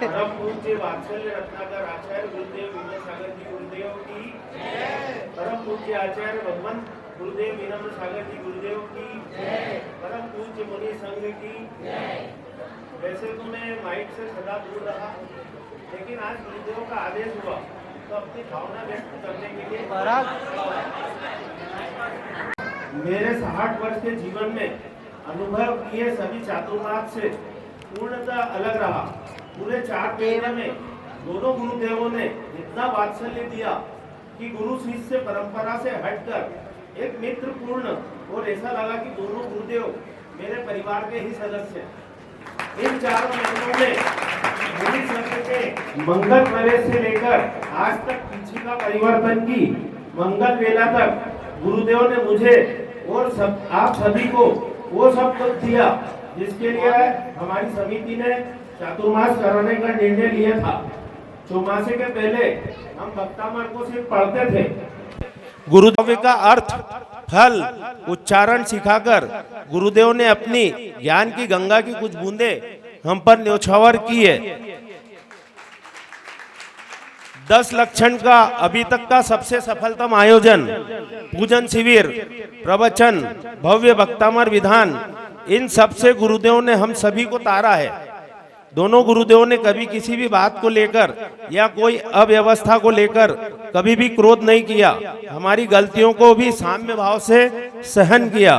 परम पूज्य वात्सल्य रत्नाकर आचार्य गुरुदेव विनम्र सागर जी गुरुदेव की परम पूज्य आचार्य भगवंत गुरुदेव विनम्र सागर जी गुरुदेव की परम पूज्य मुनि संघ की। वैसे तो मैं माइक से सदा दूर रहा, लेकिन आज गुरुदेव का आदेश हुआ तो अपनी भावना व्यक्त करने के लिए मेरे 60 वर्ष के जीवन में अनुभव किए सभी चातुर्मास से पूर्णतः अलग रहा। पूरे 4 महीने में दोनों गुरुदेवों ने इतना वात्सल्य दिया कि गुरु शिष्य परंपरा से हटकर एक मित्र पूर्ण और ऐसा लगा कि दोनों गुरुदेव मेरे परिवार के ही सदस्य। इन 4 महीनों में गुरु शब्द के मंगल प्रवेश से लेकर आज तक पीछे का परिवर्तन की मंगल वेला तक गुरुदेव ने मुझे और आप सभी को वो सब कुछ दिया जिसके लिए हमारी समिति ने चातुर्मास कराने का निर्णय लिया था। चौमासे के पहले हम भक्तामर को सिर्फ पढ़ते थे। गुरुदेव का अर्थ फल उच्चारण सिखाकर गुरुदेव ने अपनी ज्ञान की गंगा की कुछ बूंदे हम पर न्योछावर किए। 10 लक्षण का अभी तक का सबसे सफलतम आयोजन, पूजन शिविर, प्रवचन, भव्य भक्तामर विधान, इन सब से गुरुदेव ने हम सभी को तारा है। दोनों गुरुदेव ने कभी किसी भी बात को लेकर या कोई अव्यवस्था को लेकर कभी भी क्रोध नहीं किया। हमारी गलतियों को भी साम्य भाव से सहन किया।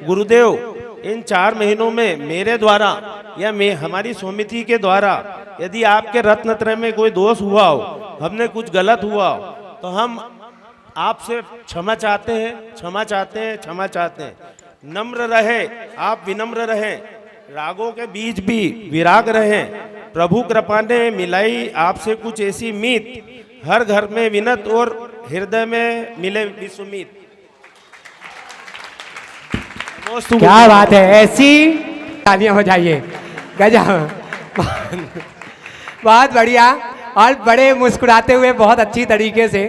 गुरुदेव इन 4 महीनों में मेरे द्वारा या हमारी समिति के द्वारा यदि आपके रत्नत्रय में कोई दोष हुआ हो, हमने कुछ गलत हुआ हो, तो हम आपसे क्षमा चाहते हैं, क्षमा चाहते हैं, क्षमा चाहते हैं। नम्र रहे, आप विनम्र रहें, रागों के बीच भी विराग रहें। प्रभु कृपा ने मिलाई आपसे कुछ ऐसी मीत, हर घर में विनत और हृदय में मिले विसुमीत। क्या बात है, ऐसी तालियां हो जाइए, गजब, बहुत बढ़िया। और बड़े मुस्कुराते हुए बहुत अच्छी तरीके से,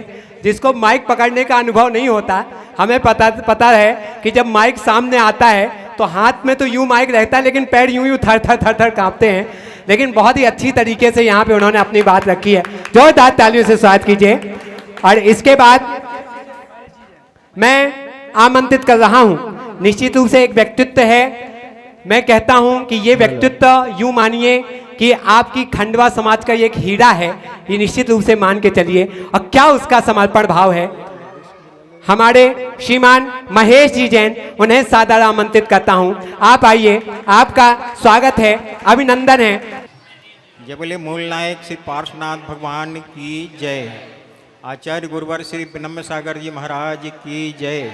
जिसको माइक पकड़ने का अनुभव नहीं होता, हमें पता है कि जब माइक सामने आता है तो हाथ में तो यूं माइक रहता है लेकिन पैर यूं थर थर कांपते हैं। लेकिन बहुत ही अच्छी तरीके से यहाँ पे उन्होंने अपनी बात रखी है। जोरदार तालियों से स्वागत कीजिए। और इसके बाद मैं आमंत्रित कर रहा हूँ, निश्चित रूप से एक व्यक्तित्व है। मैं कहता हूँ कि ये व्यक्तित्व यूं मानिए कि आपकी खंडवा समाज का एक हीरा है, ये निश्चित रूप से मान के चलिए। और क्या उसका समर्पण भाव है। हमारे श्रीमान महेश जी जैन, उन्हें सादर आमंत्रित करता हूं। आप आइए, आपका स्वागत है, अभिनंदन है। जय बोले मूल नायक श्री पार्श्वनाथ भगवान की जय। आचार्य गुरुवर श्री विनम्र सागर जी महाराज की जय।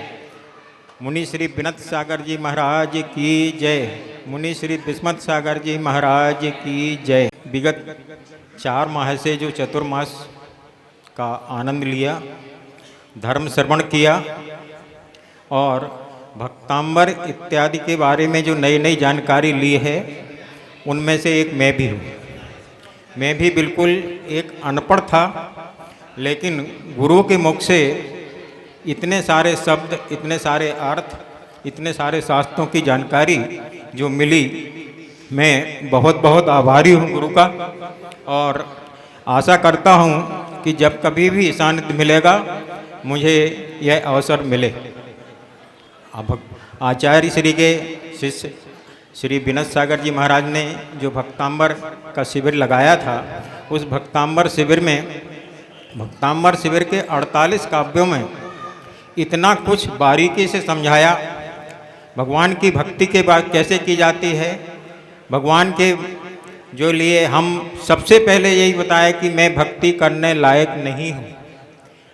मुनि श्री विनत सागर जी महाराज की जय। मुनि श्री विस्मत सागर जी महाराज की जय। विगत 4 माह से जो चतुर्मास का आनंद लिया, धर्म श्रवण किया और भक्तांबर इत्यादि के बारे में जो नई नई जानकारी ली है, उनमें से एक मैं भी हूँ। मैं भी बिल्कुल एक अनपढ़ था, लेकिन गुरु के मुख से इतने सारे शब्द, इतने सारे अर्थ, इतने सारे शास्त्रों की जानकारी जो मिली, मैं बहुत बहुत आभारी हूँ गुरु का। और आशा करता हूँ कि जब कभी भी सानिध्य मिलेगा मुझे यह अवसर मिले। अब आचार्य श्री के शिष्य श्री विनत सागर जी महाराज ने जो भक्तांबर का शिविर लगाया था, उस भक्तांबर शिविर के 48 काव्यों में इतना कुछ बारीकी से समझाया। भगवान की भक्ति के बाद कैसे की जाती है, भगवान के जो लिए हम सबसे पहले यही बताया कि मैं भक्ति करने लायक नहीं हूँ,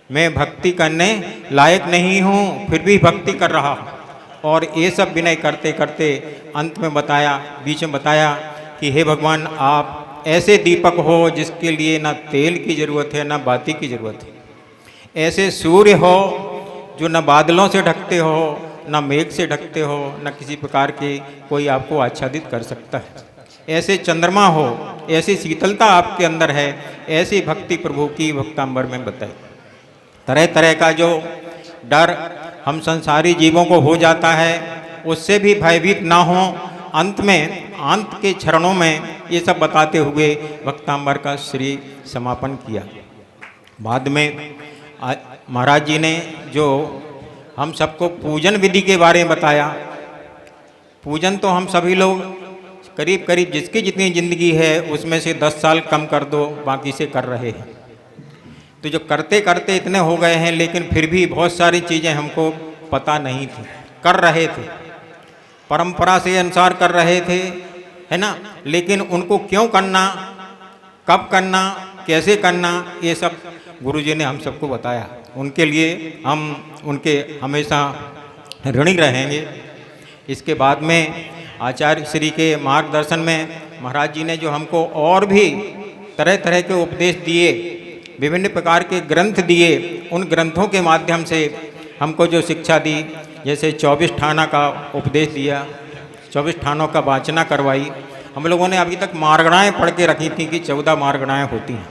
मैं भक्ति करने लायक नहीं हूँ, फिर भी भक्ति कर रहा हूँ। और ये सब विनय करते करते अंत में बताया, बीच में बताया कि हे भगवान, आप ऐसे दीपक हो जिसके लिए ना तेल की ज़रूरत है ना बाती की ज़रूरत है। ऐसे सूर्य हो जो न बादलों से ढकते हो, न मेघ से ढकते हो, न किसी प्रकार के कोई आपको आच्छादित कर सकता है। ऐसे चंद्रमा हो, ऐसी शीतलता आपके अंदर है, ऐसी भक्ति प्रभु की भक्तांबर में बताई। तरह तरह का जो डर हम संसारी जीवों को हो जाता है, उससे भी भयभीत ना हो। अंत में अंत के चरणों में ये सब बताते हुए वक्तांबर का श्री समापन किया। बाद में महाराज जी ने जो हम सबको पूजन विधि के बारे में बताया। पूजन तो हम सभी लोग करीब करीब जिसकी जितनी ज़िंदगी है उसमें से 10 साल कम कर दो, बाकी से कर रहे हैं। तो जो करते करते इतने हो गए हैं, लेकिन फिर भी बहुत सारी चीज़ें हमको पता नहीं थी, कर रहे थे, परंपरा से अनुसार कर रहे थे, है ना। लेकिन उनको क्यों करना, कब करना, कैसे करना, ये सब गुरुजी ने हम सबको बताया। उनके लिए हम उनके हमेशा ऋणी रहेंगे। इसके बाद में आचार्य श्री के मार्गदर्शन में महाराज जी ने जो हमको और भी तरह तरह के उपदेश दिए, विभिन्न प्रकार के ग्रंथ दिए, उन ग्रंथों के माध्यम से हमको जो शिक्षा दी, जैसे 24 ठाना का उपदेश दिया, 24 ठानों का वाचना करवाई। हम लोगों ने अभी तक मार्गणाएँ पढ़ के रखी थी कि 14 मार्गणाएँ होती हैं,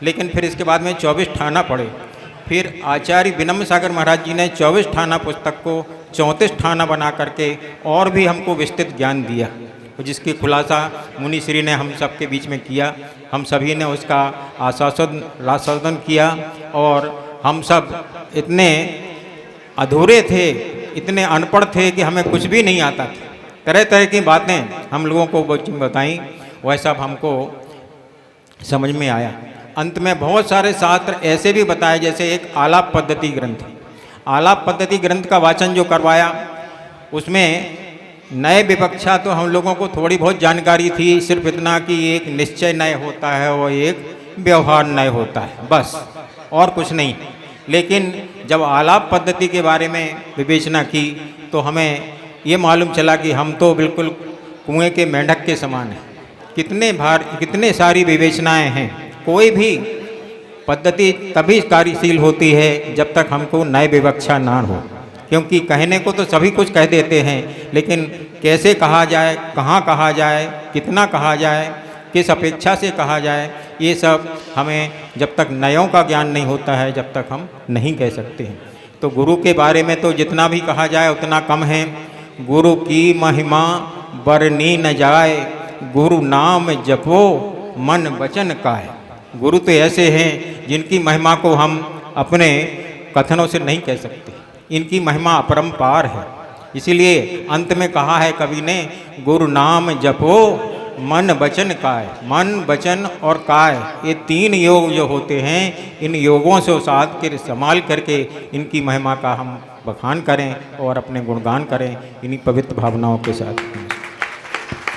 लेकिन फिर इसके बाद में 24 ठाना पढ़े। फिर आचार्य विनम्र सागर महाराज जी ने 24 ठाना पुस्तक को 34 ठाना बना करके और भी हमको विस्तृत ज्ञान दिया, जिसकी खुलासा मुनि श्री ने हम सबके बीच में किया। हम सभी ने उसका आस्वादन किया और हम सब इतने अधूरे थे, इतने अनपढ़ थे कि हमें कुछ भी नहीं आता था। तरह तरह की बातें हम लोगों को बताई, वह सब हमको समझ में आया। अंत में बहुत सारे शास्त्र ऐसे भी बताए, जैसे एक आलाप पद्धति ग्रंथ। आलाप पद्धति ग्रंथ का वाचन जो करवाया, उसमें नए विवक्षा तो हम लोगों को थोड़ी बहुत जानकारी थी, सिर्फ इतना कि एक निश्चय नय होता है और एक व्यवहार नय होता है, बस, और कुछ नहीं। लेकिन जब आलाप पद्धति के बारे में विवेचना की तो हमें ये मालूम चला कि हम तो बिल्कुल कुएं के मेंढक के समान हैं। कितने सारी विवेचनाएं हैं। कोई भी पद्धति तभी कार्यशील होती है जब तक हमको नए विवक्षा ना हो, क्योंकि कहने को तो सभी कुछ कह देते हैं, लेकिन कैसे कहा जाए, कहाँ कहा जाए, कितना कहा जाए, किस अपेक्षा से कहा जाए, ये सब हमें जब तक नयों का ज्ञान नहीं होता है, जब तक हम नहीं कह सकते हैं। तो गुरु के बारे में तो जितना भी कहा जाए उतना कम है। गुरु की महिमा बरनी न जाए, गुरु नाम जपो मन वचन काय। गुरु तो ऐसे हैं जिनकी महिमा को हम अपने कथनों से नहीं कह सकते, इनकी महिमा अपरंपार है। इसीलिए अंत में कहा है कवि ने, गुरु नाम जपो मन वचन काय। मन, वचन और काय, ये 3 योग जो होते हैं, इन योगों से साध कर संभाल करके इनकी महिमा का हम बखान करें और अपने गुणगान करें इन्हीं पवित्र भावनाओं के साथ।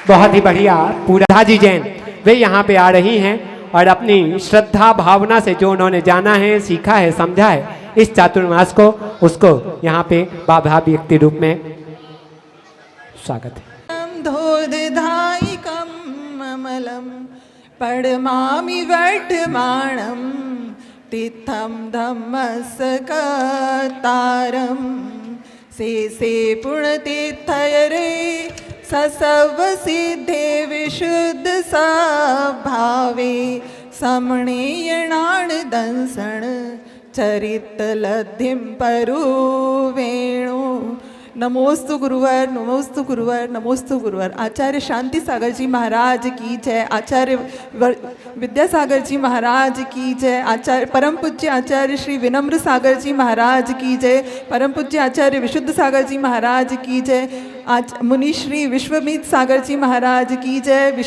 बहुत ही बढ़िया। पूरा जी जैन वे यहाँ पे आ रही हैं और अपनी श्रद्धा भावना से जो उन्होंने जाना है, सीखा है, समझा है इस चातुर्मास को, उसको यहाँ पे बाबा व्यक्ति रूप में स्वागत है। धोधायिकं ममलं पडमामि वर्धमानं तीर्थं धम्मस्कतारं से पुण्यतीर्थयरे ससव सिद्धे विशुद्ध सभावे समणीयणान दंसण चरितलब्धिं परुवेणु। नमोस्तु गुरुवर, नमोस्तु गुरुवर, नमोस्तु गुरुवर। आचार्य शांति सागर जी महाराज की जय, आचार्य विद्यासागर जी महाराज की जय, आचार्य परम पूज्य आचार्य श्री विनम्र सागर जी महाराज की जय, परम पूज्य आचार्य विशुद्ध सागर जी महाराज की जय, मुनि श्री विश्वमीत सागर जी महाराज की जय,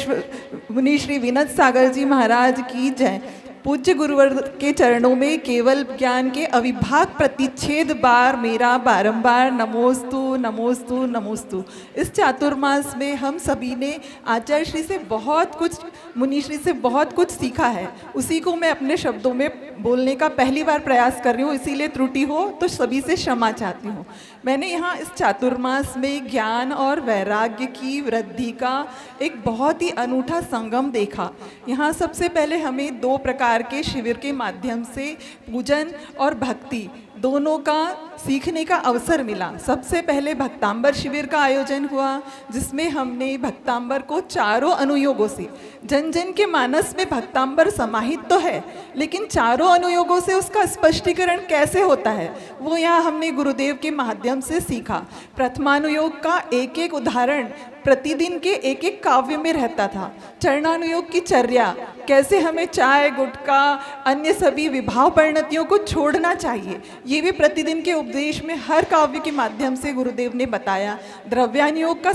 मुनि श्री विनत सागर जी महाराज की जय। पूज्य गुरुवर के चरणों में केवल ज्ञान के अविभाग प्रतिच्छेद बार मेरा बारंबार नमोस्तु नमोस्तु नमोस्तु। इस चातुर्मास में हम सभी ने आचार्य श्री से बहुत कुछ, मुनि श्री से बहुत कुछ सीखा है, उसी को मैं अपने शब्दों में बोलने का पहली बार प्रयास कर रही हूँ, इसीलिए त्रुटि हो तो सभी से क्षमा चाहती हूँ। मैंने यहाँ इस चातुर्मास में ज्ञान और वैराग्य की वृद्धि का एक बहुत ही अनूठा संगम देखा। यहाँ सबसे पहले हमें 2 प्रकार के शिविर के माध्यम से पूजन और भक्ति दोनों का सीखने का अवसर मिला। सबसे पहले भक्तांबर शिविर का आयोजन हुआ, जिसमें हमने भक्तांबर को चारों अनुयोगों से, जन जन के मानस में भक्तांबर समाहित तो है, लेकिन चारों अनुयोगों से उसका स्पष्टीकरण कैसे होता है वो यहाँ हमने गुरुदेव के माध्यम से सीखा। प्रथमानुयोग का एक एक उदाहरण प्रतिदिन के एक एक काव्य में रहता था। चरणानुयोग की चर्या, कैसे हमें चाय गुटखा अन्य सभी विभाव परिणतियों को छोड़ना चाहिए, ये भी प्रतिदिन के उपदेश में हर काव्य के माध्यम से गुरुदेव ने बताया। द्रव्यानुयोग का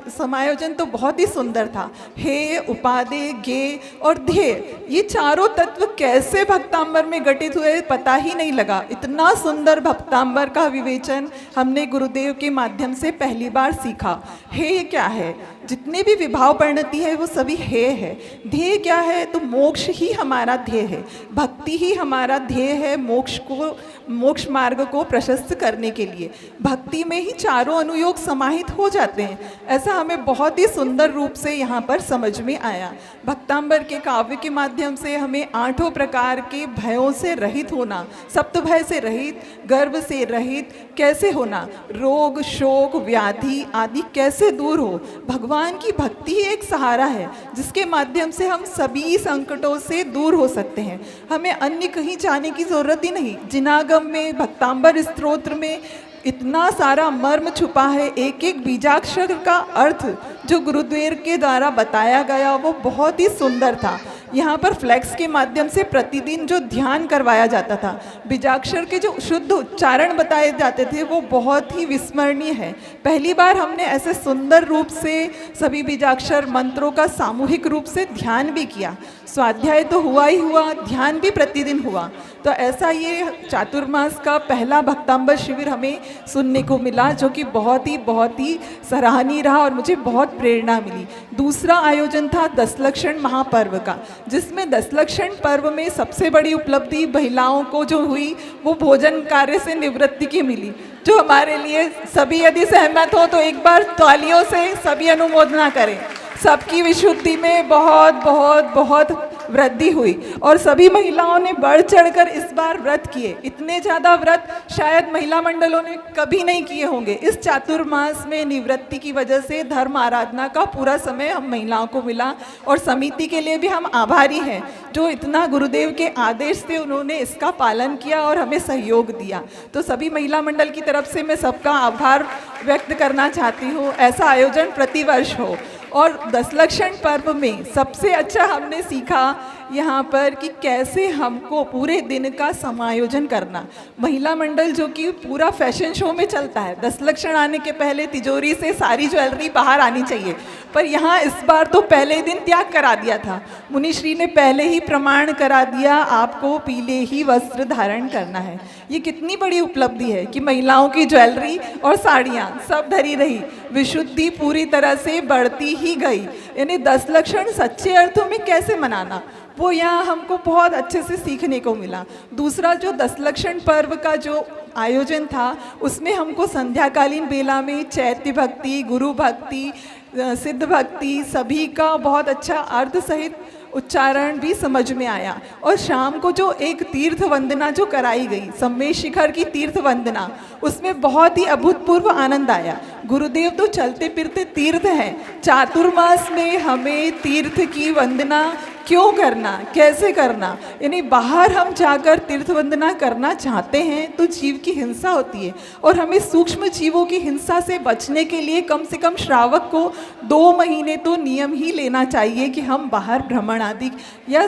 समायोजन तो बहुत ही सुंदर था। हे, उपादेय, ज्ञेय और ध्येय, ये चारों तत्व कैसे भक्तांबर में घटित हुए पता ही नहीं लगा। इतना सुंदर भक्तांबर का विवेचन हमने गुरुदेव के माध्यम से पहली बार सीखा। हे क्या है, जितने भी विभाव परिणति है वो सभी हे है। ध्येय क्या है, तो मोक्ष ही हमारा ध्येय है, भक्ति ही हमारा ध्येय है, मोक्ष मार्ग को प्रशस्त करने के लिए। भक्ति में ही चारों अनुयोग समाहित हो जाते हैं, ऐसा हमें बहुत ही सुंदर रूप से यहाँ पर समझ में आया। भक्तांबर के काव्य के माध्यम से हमें 8 प्रकार के भयों से रहित होना, सप्त भय से रहित, गर्व से रहित कैसे होना, रोग शोक व्याधि आदि कैसे दूर हो। भगवान की भक्ति ही एक सहारा है जिसके माध्यम से हम सभी संकटों से दूर हो सकते हैं। हमें अन्य कहीं जाने की जरूरत ही नहीं। जिनागम में, भक्तांबर स्तोत्र में इतना सारा मर्म छुपा है। एक एक बीजाक्षर का अर्थ जो गुरुदेव के द्वारा बताया गया वो बहुत ही सुंदर था। यहाँ पर फ्लैक्स के माध्यम से प्रतिदिन जो ध्यान करवाया जाता था, बीजाक्षर के जो शुद्ध उच्चारण बताए जाते थे वो बहुत ही विस्मरणीय है। पहली बार हमने ऐसे सुंदर रूप से सभी बीजाक्षर मंत्रों का सामूहिक रूप से ध्यान भी किया। स्वाध्याय तो हुआ ही हुआ, ध्यान भी प्रतिदिन हुआ। तो ऐसा ये चातुर्मास का पहला भक्तांबर शिविर हमें सुनने को मिला, जो कि बहुत ही सराहनीय रहा और मुझे बहुत प्रेरणा मिली। दूसरा आयोजन था 10 लक्षण महापर्व का, जिसमें 10 लक्षण पर्व में सबसे बड़ी उपलब्धि महिलाओं को जो हुई वो भोजन कार्य से निवृत्ति की मिली, जो हमारे लिए सभी यदि सहमत हो तो एक बार तालियों से सभी अनुमोदना करें। सबकी विशुद्धि में बहुत वृद्धि हुई और सभी महिलाओं ने बढ़ चढ़कर इस बार व्रत किए। इतने ज़्यादा व्रत शायद महिला मंडलों ने कभी नहीं किए होंगे। इस चातुर्मास में निवृत्ति की वजह से धर्म आराधना का पूरा समय हम महिलाओं को मिला और समिति के लिए भी हम आभारी हैं, जो इतना गुरुदेव के आदेश से उन्होंने इसका पालन किया और हमें सहयोग दिया। तो सभी महिला मंडल की तरफ से मैं सबका आभार व्यक्त करना चाहती हूँ। ऐसा आयोजन प्रतिवर्ष हो। और 10 लक्षण पर्व में सबसे अच्छा हमने सीखा यहाँ पर कि कैसे हमको पूरे दिन का समायोजन करना। महिला मंडल जो कि पूरा फैशन शो में चलता है, 10 लक्षण आने के पहले तिजोरी से सारी ज्वेलरी बाहर आनी चाहिए, पर यहाँ इस बार तो पहले दिन त्याग करा दिया था। मुनिश्री ने पहले ही प्रमाण करा दिया, आपको पीले ही वस्त्र धारण करना है। ये कितनी बड़ी उपलब्धि है कि महिलाओं की ज्वेलरी और साड़ियाँ सब धरी रही, विशुद्धि पूरी तरह से बढ़ती ही गई। यानी 10 लक्षण सच्चे अर्थों में कैसे मनाना, वो यहाँ हमको बहुत अच्छे से सीखने को मिला। दूसरा जो 10 लक्षण पर्व का जो आयोजन था, उसमें हमको संध्याकालीन बेला में चैत्य भक्ति, गुरु भक्ति, सिद्ध भक्ति सभी का बहुत अच्छा अर्थ सहित उच्चारण भी समझ में आया। और शाम को जो एक तीर्थ वंदना जो कराई गई, सम्मेश शिखर की तीर्थ वंदना, उसमें बहुत ही अभूतपूर्व आनंद आया। गुरुदेव तो चलते फिरते तीर्थ हैं, चातुर्मास में हमें तीर्थ की वंदना क्यों करना, कैसे करना, यानी बाहर हम जाकर तीर्थ वंदना करना चाहते हैं तो जीव की हिंसा होती है और हमें सूक्ष्म जीवों की हिंसा से बचने के लिए कम से कम श्रावक को 2 महीने तो नियम ही लेना चाहिए कि हम बाहर भ्रमण आदि या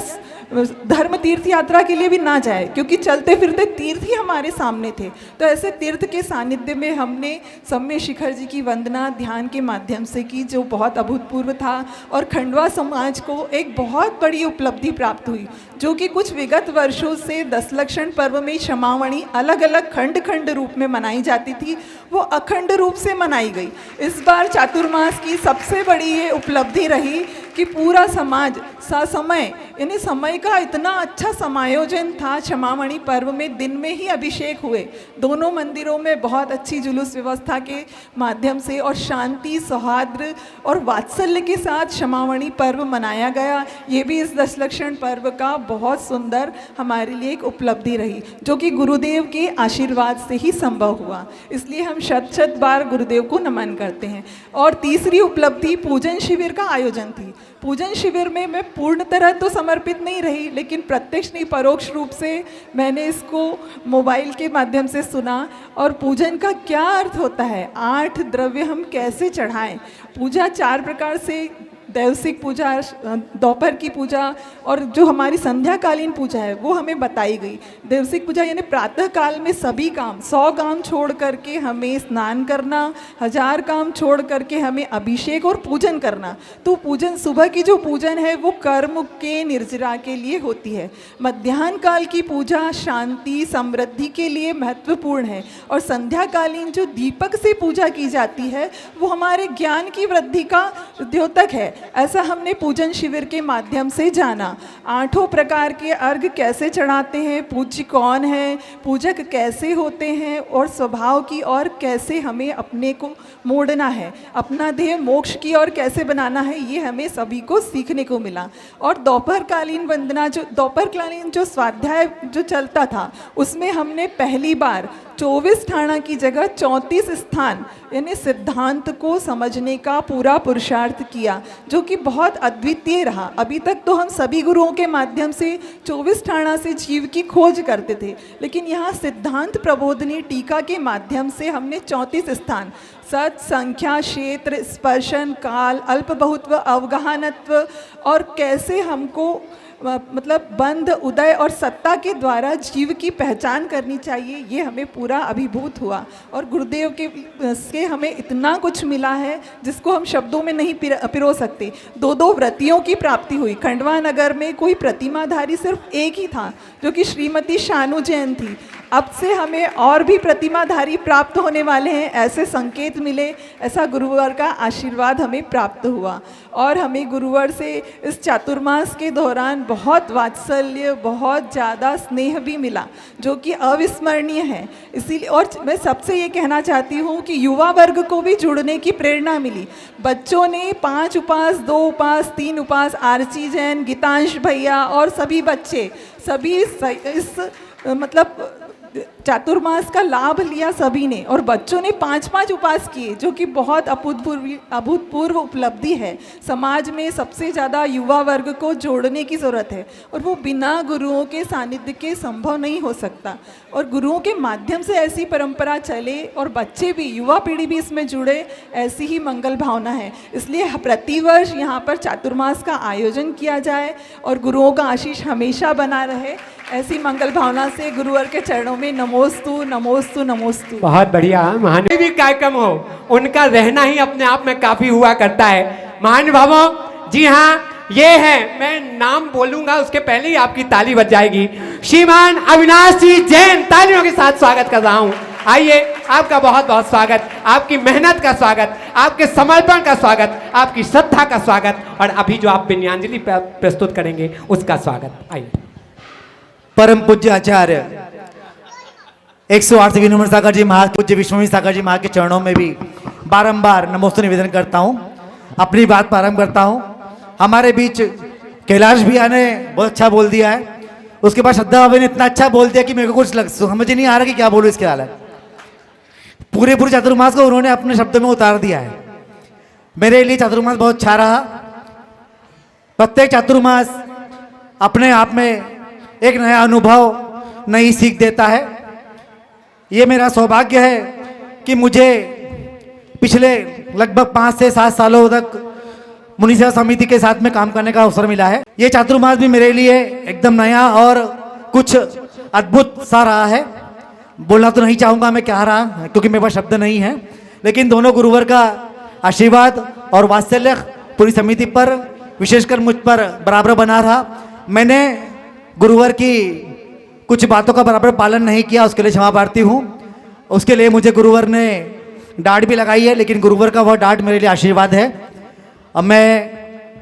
धर्म तीर्थ यात्रा के लिए भी ना जाए, क्योंकि चलते फिरते तीर्थ ही हमारे सामने थे। तो ऐसे तीर्थ के सानिध्य में हमने सम्मेश शिखर जी की वंदना ध्यान के माध्यम से की, जो बहुत अभूतपूर्व था। और खंडवा समाज को एक बहुत बड़ी उपलब्धि प्राप्त हुई, जो कि कुछ विगत वर्षों से 10 लक्षण पर्व में क्षमावणी अलग अलग खंड खंड रूप में मनाई जाती थी, वो अखंड रूप से मनाई गई। इस बार चातुर्मास की सबसे बड़ी ये उपलब्धि रही कि पूरा समाज ससमय यानी समय का इतना अच्छा समायोजन था। क्षमामणि पर्व में दिन में ही अभिषेक हुए, दोनों मंदिरों में बहुत अच्छी जुलूस व्यवस्था के माध्यम से और शांति, सौहार्द और वात्सल्य के साथ क्षमामणि पर्व मनाया गया। ये भी इस दशलक्षण पर्व का बहुत सुंदर हमारे लिए एक उपलब्धि रही, जो कि गुरुदेव के आशीर्वाद से ही संभव हुआ। इसलिए हम शत शत बार गुरुदेव को नमन करते हैं। और तीसरी उपलब्धि पूजन शिविर का आयोजन थी। पूजन शिविर में मैं पूर्ण तरह तो समर्पित नहीं रही, लेकिन प्रत्यक्ष नहीं परोक्ष रूप से मैंने इसको मोबाइल के माध्यम से सुना। और पूजन का क्या अर्थ होता है, 8 द्रव्य हम कैसे चढ़ाएं। पूजा 4 प्रकार से, दैवसिक पूजा, दोपहर की पूजा और जो हमारी संध्याकालीन पूजा है वो हमें बताई गई। दैवसिक पूजा यानी प्रातः काल में सभी काम, 100 काम छोड़ करके हमें स्नान करना, 1000 काम छोड़ करके हमें अभिषेक और पूजन करना। तो पूजन, सुबह की जो पूजन है वो कर्म के निर्जरा के लिए होती है। मध्याह्न काल की पूजा शांति समृद्धि के लिए महत्वपूर्ण है। और संध्याकालीन जो दीपक से पूजा की जाती है वो हमारे ज्ञान की वृद्धि का द्योतक है। ऐसा हमने पूजन शिविर के माध्यम से जाना। 8 प्रकार के अर्घ कैसे चढ़ाते हैं, पूज्य कौन है, पूजक कैसे होते हैं और स्वभाव की ओर कैसे हमें अपने को मोड़ना है, अपना देह मोक्ष की ओर कैसे बनाना है, ये हमें सभी को सीखने को मिला। और दोपहरकालीन वंदना, जो दोपहरकालीन जो स्वाध्याय जो चलता था उसमें हमने पहली बार 24 ठाणा की जगह 34 स्थान यानी सिद्धांत को समझने का पूरा पुरुषार्थ किया, जो कि बहुत अद्वितीय रहा। अभी तक तो हम सभी गुरुओं के माध्यम से 24 ठाणा से जीव की खोज करते थे, लेकिन यहाँ सिद्धांत प्रबोधनी टीका के माध्यम से हमने 34 स्थान, सत, संख्या, क्षेत्र, स्पर्शन, काल, अल्प बहुत्व, अवगाहनत्व और कैसे हमको मतलब बंध, उदय और सत्ता के द्वारा जीव की पहचान करनी चाहिए, ये हमें पूरा अभिभूत हुआ। और गुरुदेव के से हमें इतना कुछ मिला है जिसको हम शब्दों में नहीं पिरो सकते। 2 व्रतियों की प्राप्ति हुई। खंडवा नगर में कोई प्रतिमाधारी सिर्फ एक ही था, जो कि श्रीमती शानू जैन थी। अब से हमें और भी प्रतिमाधारी प्राप्त होने वाले हैं, ऐसे संकेत मिले, ऐसा गुरुवर का आशीर्वाद हमें प्राप्त हुआ। और हमें गुरुवर से इस चातुर्मास के दौरान बहुत वात्सल्य, बहुत ज़्यादा स्नेह भी मिला, जो कि अविस्मरणीय है। इसीलिए और मैं सबसे ये कहना चाहती हूँ कि युवा वर्ग को भी जुड़ने की प्रेरणा मिली। बच्चों ने 5 उपास, 2 उपास, 3 उपास, आरची जैन, गीतांश भैया और सभी बच्चे सभी इस मतलब चातुर्मास का लाभ लिया सभी ने। और बच्चों ने 5-5 उपास किए, जो कि बहुत अभूतपूर्व उपलब्धि है। समाज में सबसे ज़्यादा युवा वर्ग को जोड़ने की ज़रूरत है और वो बिना गुरुओं के सानिध्य के संभव नहीं हो सकता। और गुरुओं के माध्यम से ऐसी परंपरा चले और बच्चे भी, युवा पीढ़ी भी इसमें जुड़े, ऐसी ही मंगल भावना है। इसलिए प्रतिवर्ष यहाँ पर चातुर्मास का आयोजन किया जाए और गुरुओं का आशीष हमेशा बना रहे, ऐसी मंगल भावना से गुरुवर के चरणों में नमोस्तु नमोस्तु नमोस्तु। बहुत बढ़िया। महान भी कार्यक्रम हो, उनका रहना ही अपने आप में काफी हुआ करता है। महानुभावों, जी हाँ, ये है, मैं नाम बोलूंगा उसके पहले ही आपकी ताली बज जाएगी। श्रीमान अविनाश जी जैन, तालियों के साथ स्वागत कर रहा हूं। आइए, आपका बहुत बहुत स्वागत, आपकी मेहनत का स्वागत, आपके समर्पण का स्वागत, आपकी श्रद्धा का स्वागत और अभी जो आप विनयांजलि प्रस्तुत करेंगे उसका स्वागत। आइए। परम पूज्य आचार्य 108 विनम्र सागर जी महाराज, पूज्य विश्वमी सागर जी महाराज के चरणों में भी बारंबार नमोस्तु निवेदन करता हूं। अपनी बात प्रारंभ करता हूं। हमारे बीच कैलाश भैया ने बहुत अच्छा बोल दिया है, उसके बाद श्रद्धा भाभी ने इतना अच्छा बोल दिया कि मेरे को कुछ समझ नहीं आ रहा कि क्या बोलूं इसके हालत। पूरे चातुर्मास को उन्होंने अपने शब्दों में उतार दिया है। मेरे लिए चातुर्मास बहुत अच्छा रहा। प्रत्येक चातुर्मास अपने आप में एक नया अनुभव, नई सीख देता है। ये मेरा सौभाग्य है कि मुझे पिछले लगभग 5 से 7 सालों तक मुनि सेवा समिति के साथ में काम करने का अवसर मिला है। ये चातुर्मास भी मेरे लिए एकदम नया और कुछ अद्भुत सा रहा है। बोलना तो नहीं चाहूँगा मैं क्या रहा, क्योंकि मेरे पास शब्द नहीं है, लेकिन दोनों गुरुवर का आशीर्वाद और वात्सल्य पूरी समिति पर, विशेषकर मुझ पर बराबर बना रहा। मैंने गुरुवर की कुछ बातों का बराबर पालन नहीं किया, उसके लिए क्षमा प्रार्थी हूँ। उसके लिए मुझे गुरुवर ने डांट भी लगाई है, लेकिन गुरुवर का वह डांट मेरे लिए आशीर्वाद है। अब मैं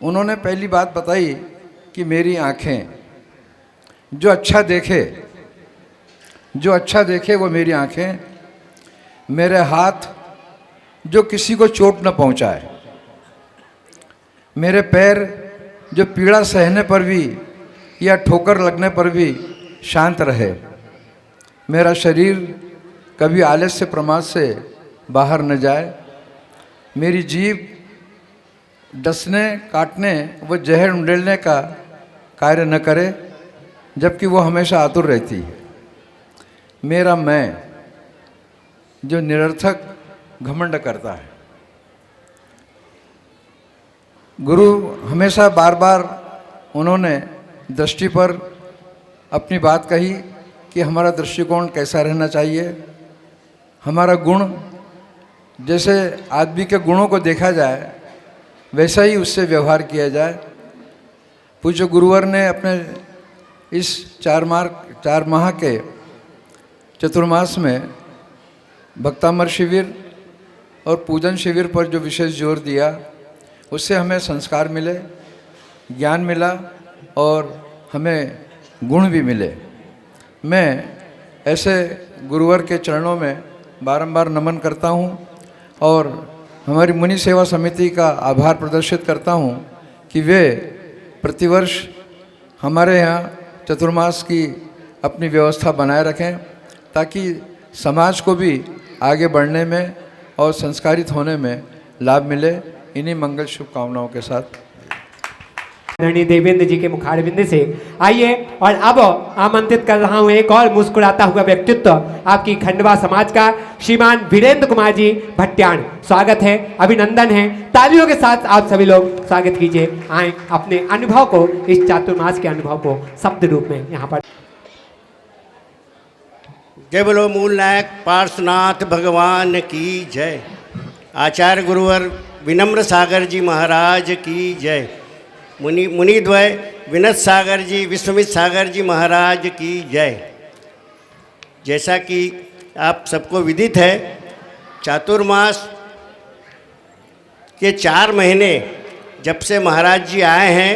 उन्होंने पहली बात बताई कि मेरी आँखें, जो अच्छा देखे वो मेरी आँखें, मेरे हाथ जो किसी को चोट न पहुंचाए, मेरे पैर जो पीड़ा सहने पर भी या ठोकर लगने पर भी शांत रहे, मेरा शरीर कभी आलस्य प्रमाद से बाहर न जाए, मेरी जीभ डसने काटने व जहर उंडेलने का कार्य न करे, जबकि वो हमेशा आतुर रहती है। मेरा मैं जो निरर्थक घमंड करता है। गुरु हमेशा बार बार उन्होंने दृष्टि पर अपनी बात कही कि हमारा दृष्टिकोण कैसा रहना चाहिए, हमारा गुण, जैसे आदमी के गुणों को देखा जाए वैसा ही उससे व्यवहार किया जाए। पूज्य गुरुवर ने अपने इस 4 माह के चतुर्मास में भक्तामर शिविर और पूजन शिविर पर जो विशेष जोर दिया, उससे हमें संस्कार मिले, ज्ञान मिला और हमें गुण भी मिले। मैं ऐसे गुरुवर के चरणों में बारंबार नमन करता हूँ और हमारी मुनि सेवा समिति का आभार प्रदर्शित करता हूँ कि वे प्रतिवर्ष हमारे यहाँ चतुर्मास की अपनी व्यवस्था बनाए रखें, ताकि समाज को भी आगे बढ़ने में और संस्कारित होने में लाभ मिले। इन्हीं मंगल शुभकामनाओं के साथ आदरणीय देवेंद्र जी के मुखारबिंद से आइए और अब आमंत्रित कर रहा हूं एक और मुस्कुराता हुआ व्यक्तित्व आपकी खंडवा समाज का, श्रीमान वीरेंद्र कुमार जी भट्ट्याण। स्वागत है, अभिनंदन है, तालियों के साथ आप सभी लोग स्वागत कीजिए। आए अपने अनुभव को, इस चातुर्मास के अनुभव को शब्द रूप में यहाँ पर। जय बोलो मूल नायक पार्श्वनाथ भगवान की जय। आचार्य गुरुवर विनम्र सागर जी महाराज की जय। मुनिद्वय विनत सागर जी, विश्वमित सागर जी महाराज की जय। जैसा कि आप सबको विदित है, चातुर्मास के 4 महीने जब से महाराज जी आए हैं,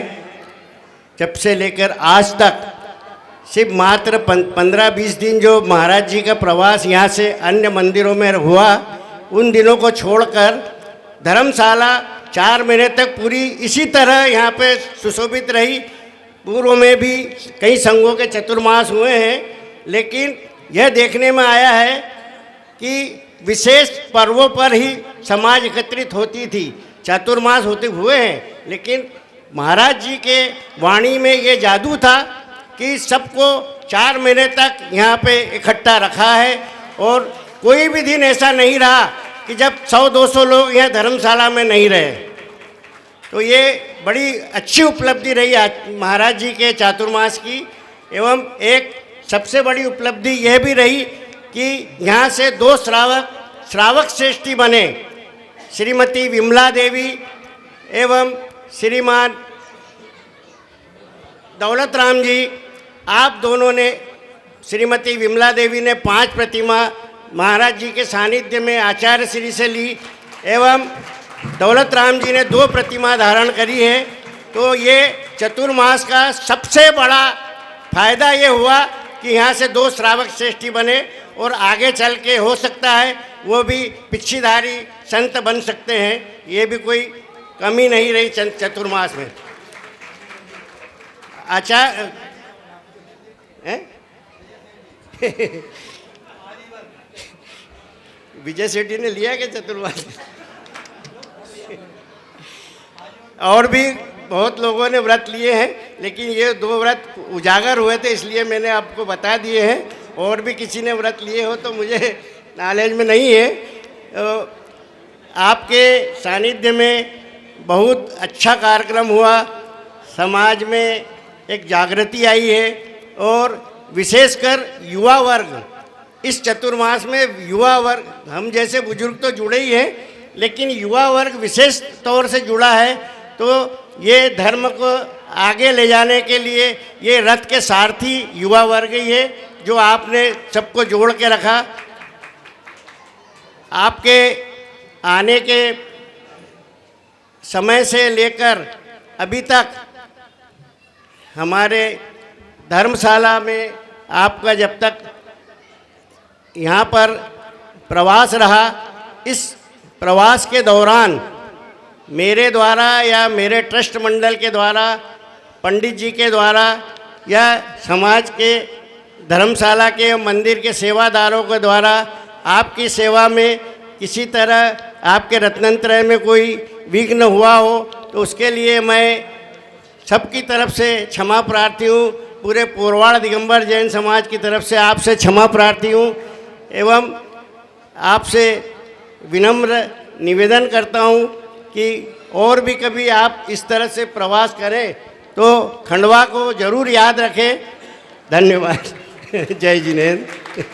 जब से लेकर आज तक सिर्फ मात्र 15-20 दिन जो महाराज जी का प्रवास यहाँ से अन्य मंदिरों में हुआ, उन दिनों को छोड़कर धर्मशाला 4 महीने तक पूरी इसी तरह यहाँ पे सुशोभित रही। पूर्व में भी कई संघों के चतुर्मास हुए हैं, लेकिन यह देखने में आया है कि विशेष पर्वों पर ही समाज एकत्रित होती थी। चातुर्मास होते हुए हैं, लेकिन महाराज जी के वाणी में ये जादू था कि सबको 4 महीने तक यहाँ पे इकट्ठा रखा है और कोई भी दिन ऐसा नहीं रहा कि जब 100-200 लोग यहाँ धर्मशाला में नहीं रहे। तो ये बड़ी अच्छी उपलब्धि रही महाराज जी के चातुर्मास की। एवं एक सबसे बड़ी उपलब्धि यह भी रही कि यहाँ से 2 श्रावक श्रेष्ठी बने, श्रीमती विमला देवी एवं श्रीमान दौलत राम जी। आप दोनों ने, श्रीमती विमला देवी ने 5 प्रतिमा महाराज जी के सानिध्य में आचार्य श्री से ली एवं दौलत राम जी ने 2 प्रतिमा धारण करी है। तो ये चतुर्मास का सबसे बड़ा फायदा ये हुआ कि यहाँ से 2 श्रावक श्रेष्ठी बने और आगे चल के हो सकता है वो भी पिच्छीधारी संत बन सकते हैं। ये भी कोई कमी नहीं रही चतुर्मास में। आचार्य विजय सेठी ने लिया क्या चतुर्मास? और भी बहुत लोगों ने व्रत लिए हैं, लेकिन ये 2 व्रत उजागर हुए थे, इसलिए मैंने आपको बता दिए हैं। और भी किसी ने व्रत लिए हो तो मुझे नॉलेज में नहीं है। आपके सानिध्य में बहुत अच्छा कार्यक्रम हुआ, समाज में एक जागृति आई है और विशेषकर युवा वर्ग, इस चतुर्मास में युवा वर्ग, हम जैसे बुजुर्ग तो जुड़े ही हैं, लेकिन युवा वर्ग विशेष तौर से जुड़ा है। तो ये धर्म को आगे ले जाने के लिए ये रथ के सारथी युवा वर्ग ही है, जो आपने सबको जोड़ के रखा। आपके आने के समय से लेकर अभी तक हमारे धर्मशाला में आपका जब तक यहाँ पर प्रवास रहा, इस प्रवास के दौरान मेरे द्वारा या मेरे ट्रस्ट मंडल के द्वारा, पंडित जी के द्वारा या समाज के धर्मशाला के मंदिर के सेवादारों के द्वारा आपकी सेवा में किसी तरह आपके रत्नत्रय में कोई विघ्न हुआ हो तो उसके लिए मैं सबकी तरफ से क्षमा प्रार्थी हूँ। पूरे पोरवाड़ दिगंबर जैन समाज की तरफ से आपसे क्षमा प्रार्थी हूँ एवं आपसे विनम्र निवेदन करता हूँ कि और भी कभी आप इस तरह से प्रवास करें तो खंडवा को जरूर याद रखें। धन्यवाद। जय जिनेन्द्र।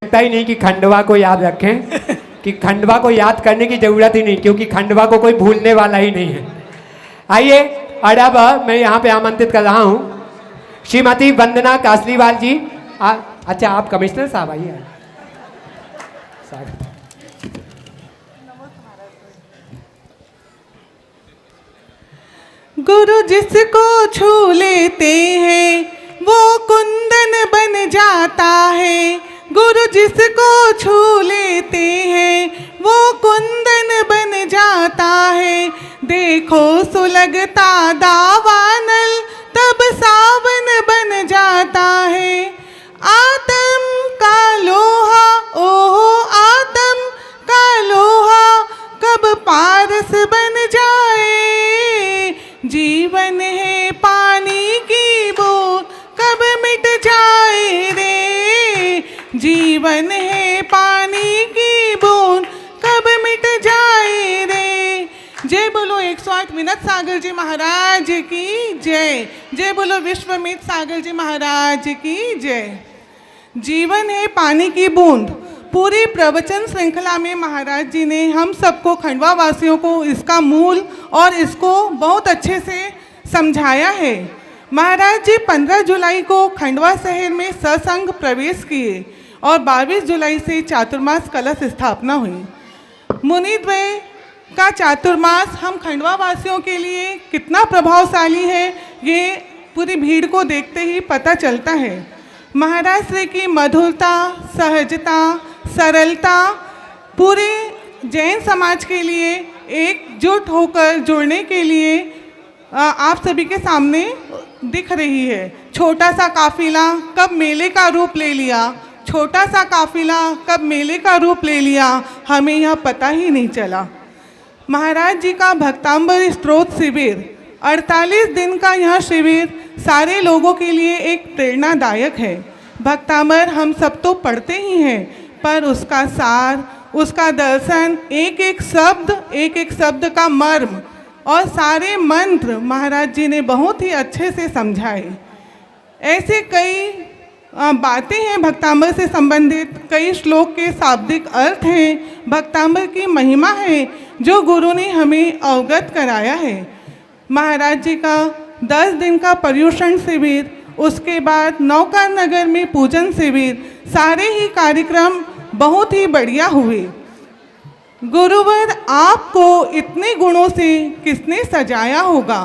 लगता ही नहीं कि खंडवा को याद रखें कि खंडवा को याद करने की जरूरत ही नहीं, क्योंकि खंडवा को कोई भूलने वाला ही नहीं है। आइए, और अब मैं यहाँ पे आमंत्रित कर रहा हूँ श्रीमती वंदना कासलीवाल जी। अच्छा, आप कमिश्नर साहब आइए। गुरु जिसको छू लेते हैं वो कुंदन बन जाता है। गुरु जिसको छू लेते हैं वो कुंदन बन जाता है। देखो सुलगता दावानल तब सावन बन जाता है। आत्म का लोहा, ओहो आत्म का लोहा कब पारस बन जाए। जीवन है पानी की बूंद कब मिट जाए रे। जीवन है पानी की बूंद कब मिट जाए रे। जय बोलो 108 विनत सागर जी महाराज की जय। जय बोलो विश्वमित सागर जी महाराज की जय। जीवन है पानी की बूंद, पूरी प्रवचन श्रृंखला में महाराज जी ने हम सबको खंडवा वासियों को इसका मूल और इसको बहुत अच्छे से समझाया है। महाराज जी 15 जुलाई को खंडवा शहर में सत्संग प्रवेश किए और 22 जुलाई से चातुर्मास कलश स्थापना हुई। मुनिद्वय का चातुर्मास हम खंडवा वासियों के लिए कितना प्रभावशाली है ये पूरी भीड़ को देखते ही पता चलता है। महाराज श्री की मधुरता, सहजता, सरलता पूरे जैन समाज के लिए एकजुट होकर जुड़ने के लिए आप सभी के सामने दिख रही है। छोटा सा काफिला कब मेले का रूप ले लिया, छोटा सा काफिला कब मेले का रूप ले लिया, हमें यह पता ही नहीं चला। महाराज जी का भक्तांबर स्त्रोत शिविर 48 दिन का यह शिविर सारे लोगों के लिए एक प्रेरणादायक है। भक्तांबर हम सब तो पढ़ते ही हैं, पर उसका सार, उसका दर्शन, एक एक शब्द का मर्म और सारे मंत्र महाराज जी ने बहुत ही अच्छे से समझाए। ऐसे कई बातें हैं भक्तांबर से संबंधित, कई श्लोक के शाब्दिक अर्थ हैं, भक्तांबर की महिमा है जो गुरु ने हमें अवगत कराया है। महाराज जी का 10 दिन का पर्युषण शिविर, उसके बाद नौका नगर में पूजन शिविर, सारे ही कार्यक्रम बहुत ही बढ़िया हुए। गुरुवर आपको इतने गुणों से किसने सजाया होगा?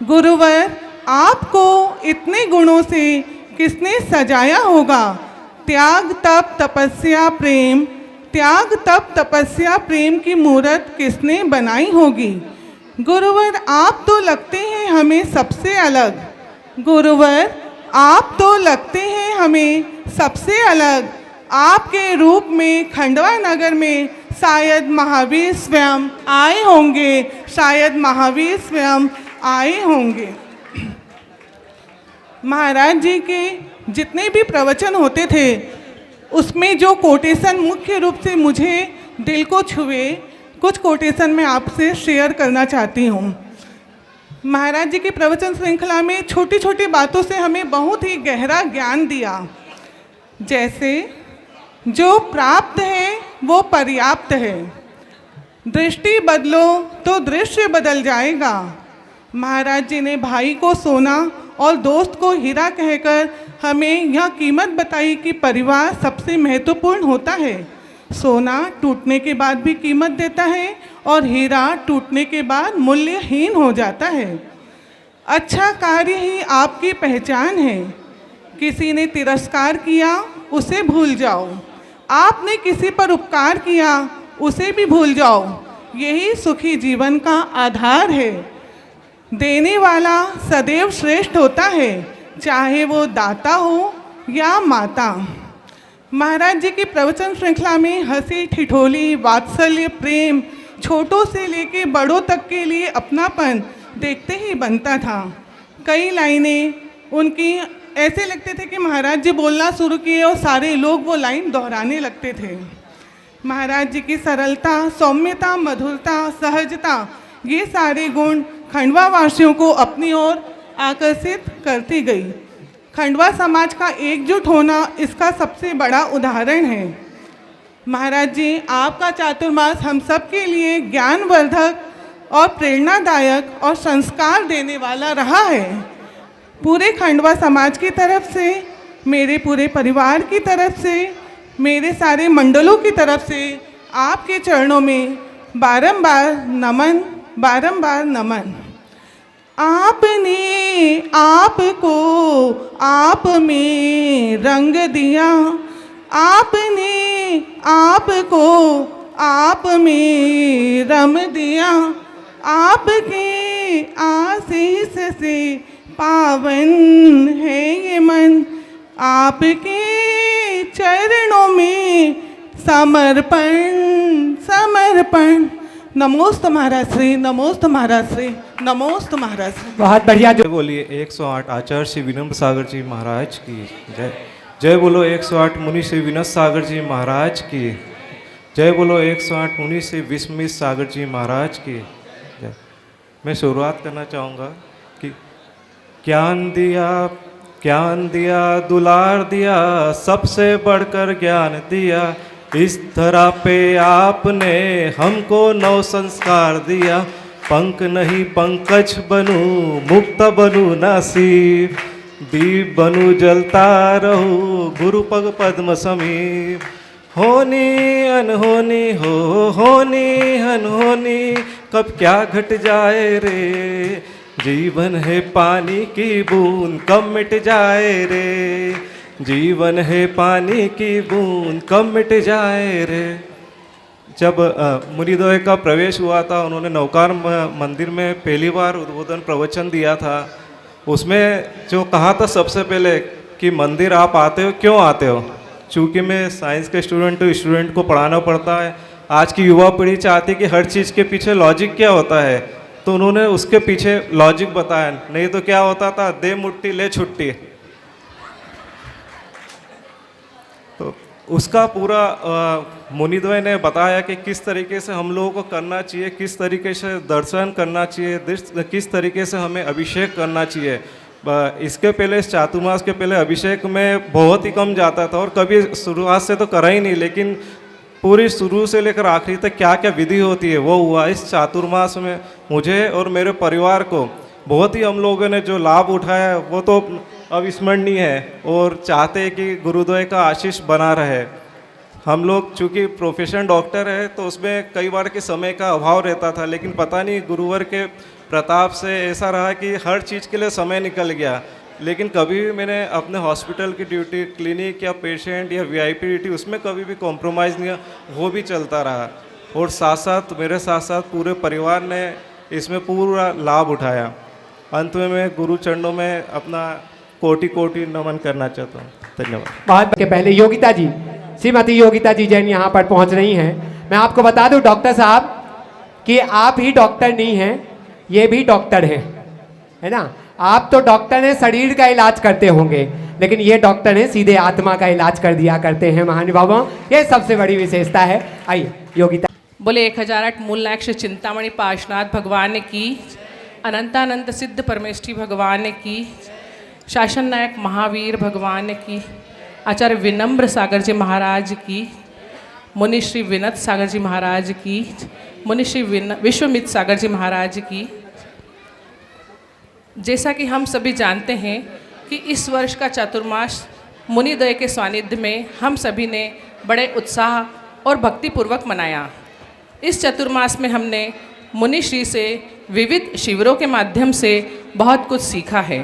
गुरुवर आपको इतने गुणों से किसने सजाया होगा? त्याग तप तपस्या प्रेम, त्याग तप तपस्या प्रेम की मूर्त किसने बनाई होगी? गुरुवर आप तो लगते हैं हमें सबसे अलग। गुरुवर आप तो लगते हैं हमें सबसे अलग। आपके रूप में खंडवा नगर में शायद महावीर स्वयं आए होंगे, शायद महावीर स्वयं आए होंगे। महाराज जी के जितने भी प्रवचन होते थे उसमें जो कोटेशन मुख्य रूप से मुझे दिल को छुए, कुछ कोटेशन मैं आपसे शेयर करना चाहती हूँ। महाराज जी की प्रवचन श्रृंखला में छोटी छोटी बातों से हमें बहुत ही गहरा ज्ञान दिया। जैसे जो प्राप्त है वो पर्याप्त है, दृष्टि बदलो तो दृश्य बदल जाएगा। महाराज जी ने भाई को सोना और दोस्त को हीरा कहकर हमें यह कीमत बताई कि परिवार सबसे महत्वपूर्ण होता है। सोना टूटने के बाद भी कीमत देता है और हीरा टूटने के बाद मूल्यहीन हो जाता है। अच्छा कार्य ही आपकी पहचान है। किसी ने तिरस्कार किया उसे भूल जाओ, आपने किसी पर उपकार किया उसे भी भूल जाओ। यही सुखी जीवन का आधार है। देने वाला सदैव श्रेष्ठ होता है, चाहे वो दाता हो या माता। महाराज जी की प्रवचन श्रृंखला में हंसी ठिठोली, वात्सल्य, प्रेम, छोटों से लेके बड़ों तक के लिए अपनापन देखते ही बनता था। कई लाइनें उनकी ऐसे लगते थे कि महाराज जी बोलना शुरू किए और सारे लोग वो लाइन दोहराने लगते थे। महाराज जी की सरलता, सौम्यता, मधुरता, सहजता, ये सारे गुण खंडवा वासियों को अपनी ओर आकर्षित करती गई। खंडवा समाज का एकजुट होना इसका सबसे बड़ा उदाहरण है। महाराज जी, आपका चातुर्मास हम सब के लिए ज्ञानवर्धक और प्रेरणादायक और संस्कार देने वाला रहा है। पूरे खंडवा समाज की तरफ से, मेरे पूरे परिवार की तरफ से, मेरे सारे मंडलों की तरफ से आपके चरणों में बारंबार नमन, बारंबार नमन। आपने आपको आप में रंग दिया, आपने आपको आप में रम दिया, आपके आशीष से पावन है ये मन, आपके चरणों में समर्पण समर्पण। नमोस्तु महाराज श्री, नमोस्तु महाराज श्री, नमोस्तु महाराज श्री। बहुत बढ़िया। जो बोलिए 108 आचार्य श्री विनम्र सागर जी महाराज की जय। जय बोलो 108 मुनि श्री विनत सागर जी महाराज की जय। बोलो 108 मुनि श्री विस्मित सागर जी महाराज की जय। मैं शुरुआत करना चाहूँगा कि ज्ञान दिया दुलार दिया, सबसे बढ़कर ज्ञान दिया। इस धरा पे आपने हमको नव संस्कार दिया। पंख नहीं पंकज बनूं, मुक्त बनूं नासीब, दीप बनूं जलता रहूं, गुरु पग पद्म समीप। होनी अनहोनी हो, होनी अनहोनी, कब क्या घट जाए रे। जीवन है पानी की बूंद, कब मिट जाए रे। जीवन है पानी की बूंद, कब मिट जाए रे। जब मुनिद्वय का प्रवेश हुआ था, उन्होंने नवकार मंदिर में पहली बार उद्बोधन प्रवचन दिया था। उसमें जो कहा था सबसे पहले कि मंदिर आप आते हो, क्यों आते हो? चूँकि मैं साइंस के स्टूडेंट हूँ, स्टूडेंट को पढ़ाना पड़ता है। आज की युवा पीढ़ी चाहती है कि हर चीज़ के पीछे लॉजिक क्या होता है, तो उन्होंने उसके पीछे लॉजिक बताया। नहीं तो क्या होता था, दे मुट्ठी ले छुट्टी। तो उसका पूरा मुनिद्वय ने बताया कि किस तरीके से हम लोगों को करना चाहिए, किस तरीके से दर्शन करना चाहिए, किस तरीके से हमें अभिषेक करना चाहिए। इसके पहले, इस चातुर्मास के पहले अभिषेक में बहुत ही कम जाता था और कभी शुरुआत से तो करा ही नहीं, लेकिन पूरी शुरू से लेकर आखिरी तक क्या क्या विधि होती है वो हुआ। इस चातुर्मास में मुझे और मेरे परिवार को बहुत ही हम लोगों ने जो लाभ उठाया है वो तो अविस्मरणीय है, और चाहते हैं कि गुरुद्वय का आशीष बना रहे। हम लोग चूँकि प्रोफेशन डॉक्टर है तो उसमें कई बार के समय का अभाव रहता था, लेकिन पता नहीं गुरुवर के प्रताप से ऐसा रहा कि हर चीज़ के लिए समय निकल गया। लेकिन कभी भी मैंने अपने हॉस्पिटल की ड्यूटी, क्लिनिक या पेशेंट या वीआईपी ड्यूटी, उसमें कभी भी कॉम्प्रोमाइज़ नहीं, वो भी चलता रहा। और साथ साथ मेरे साथ साथ पूरे परिवार ने इसमें पूरा लाभ उठाया। अंत में मैं गुरु चरणों में अपना कोटि कोटि नमन करना चाहता हूँ। धन्यवाद। बहुत के पहले योगिता जी, श्रीमती योगिता जी जैन यहाँ पर पहुँच रही हैं। मैं आपको बता दूँ डॉक्टर साहब कि आप ही डॉक्टर नहीं हैं, ये भी डॉक्टर हैं, है ना। आप तो डॉक्टर हैं, शरीर का इलाज करते होंगे, लेकिन ये डॉक्टर हैं सीधे आत्मा का इलाज कर दिया करते हैं महानुभावों। ये सबसे बड़ी विशेषता है। आइए योगिता। बोले 1008 मूल नायक श्री चिंतामणि पार्श्वनाथ भगवान की, अनंतानंत सिद्ध परमेष्ठी भगवान की, शासन नायक महावीर भगवान की, आचार्य विनम्र सागर जी महाराज की, मुनि श्री विनत सागर जी महाराज की, मुनि श्री विश्वमित सागर जी महाराज की। जैसा कि हम सभी जानते हैं कि इस वर्ष का चातुर्मास मुनिद्वय के सानिध्य में हम सभी ने बड़े उत्साह और भक्तिपूर्वक मनाया। इस चतुर्मास में हमने मुनि श्री से विविध शिविरों के माध्यम से बहुत कुछ सीखा है,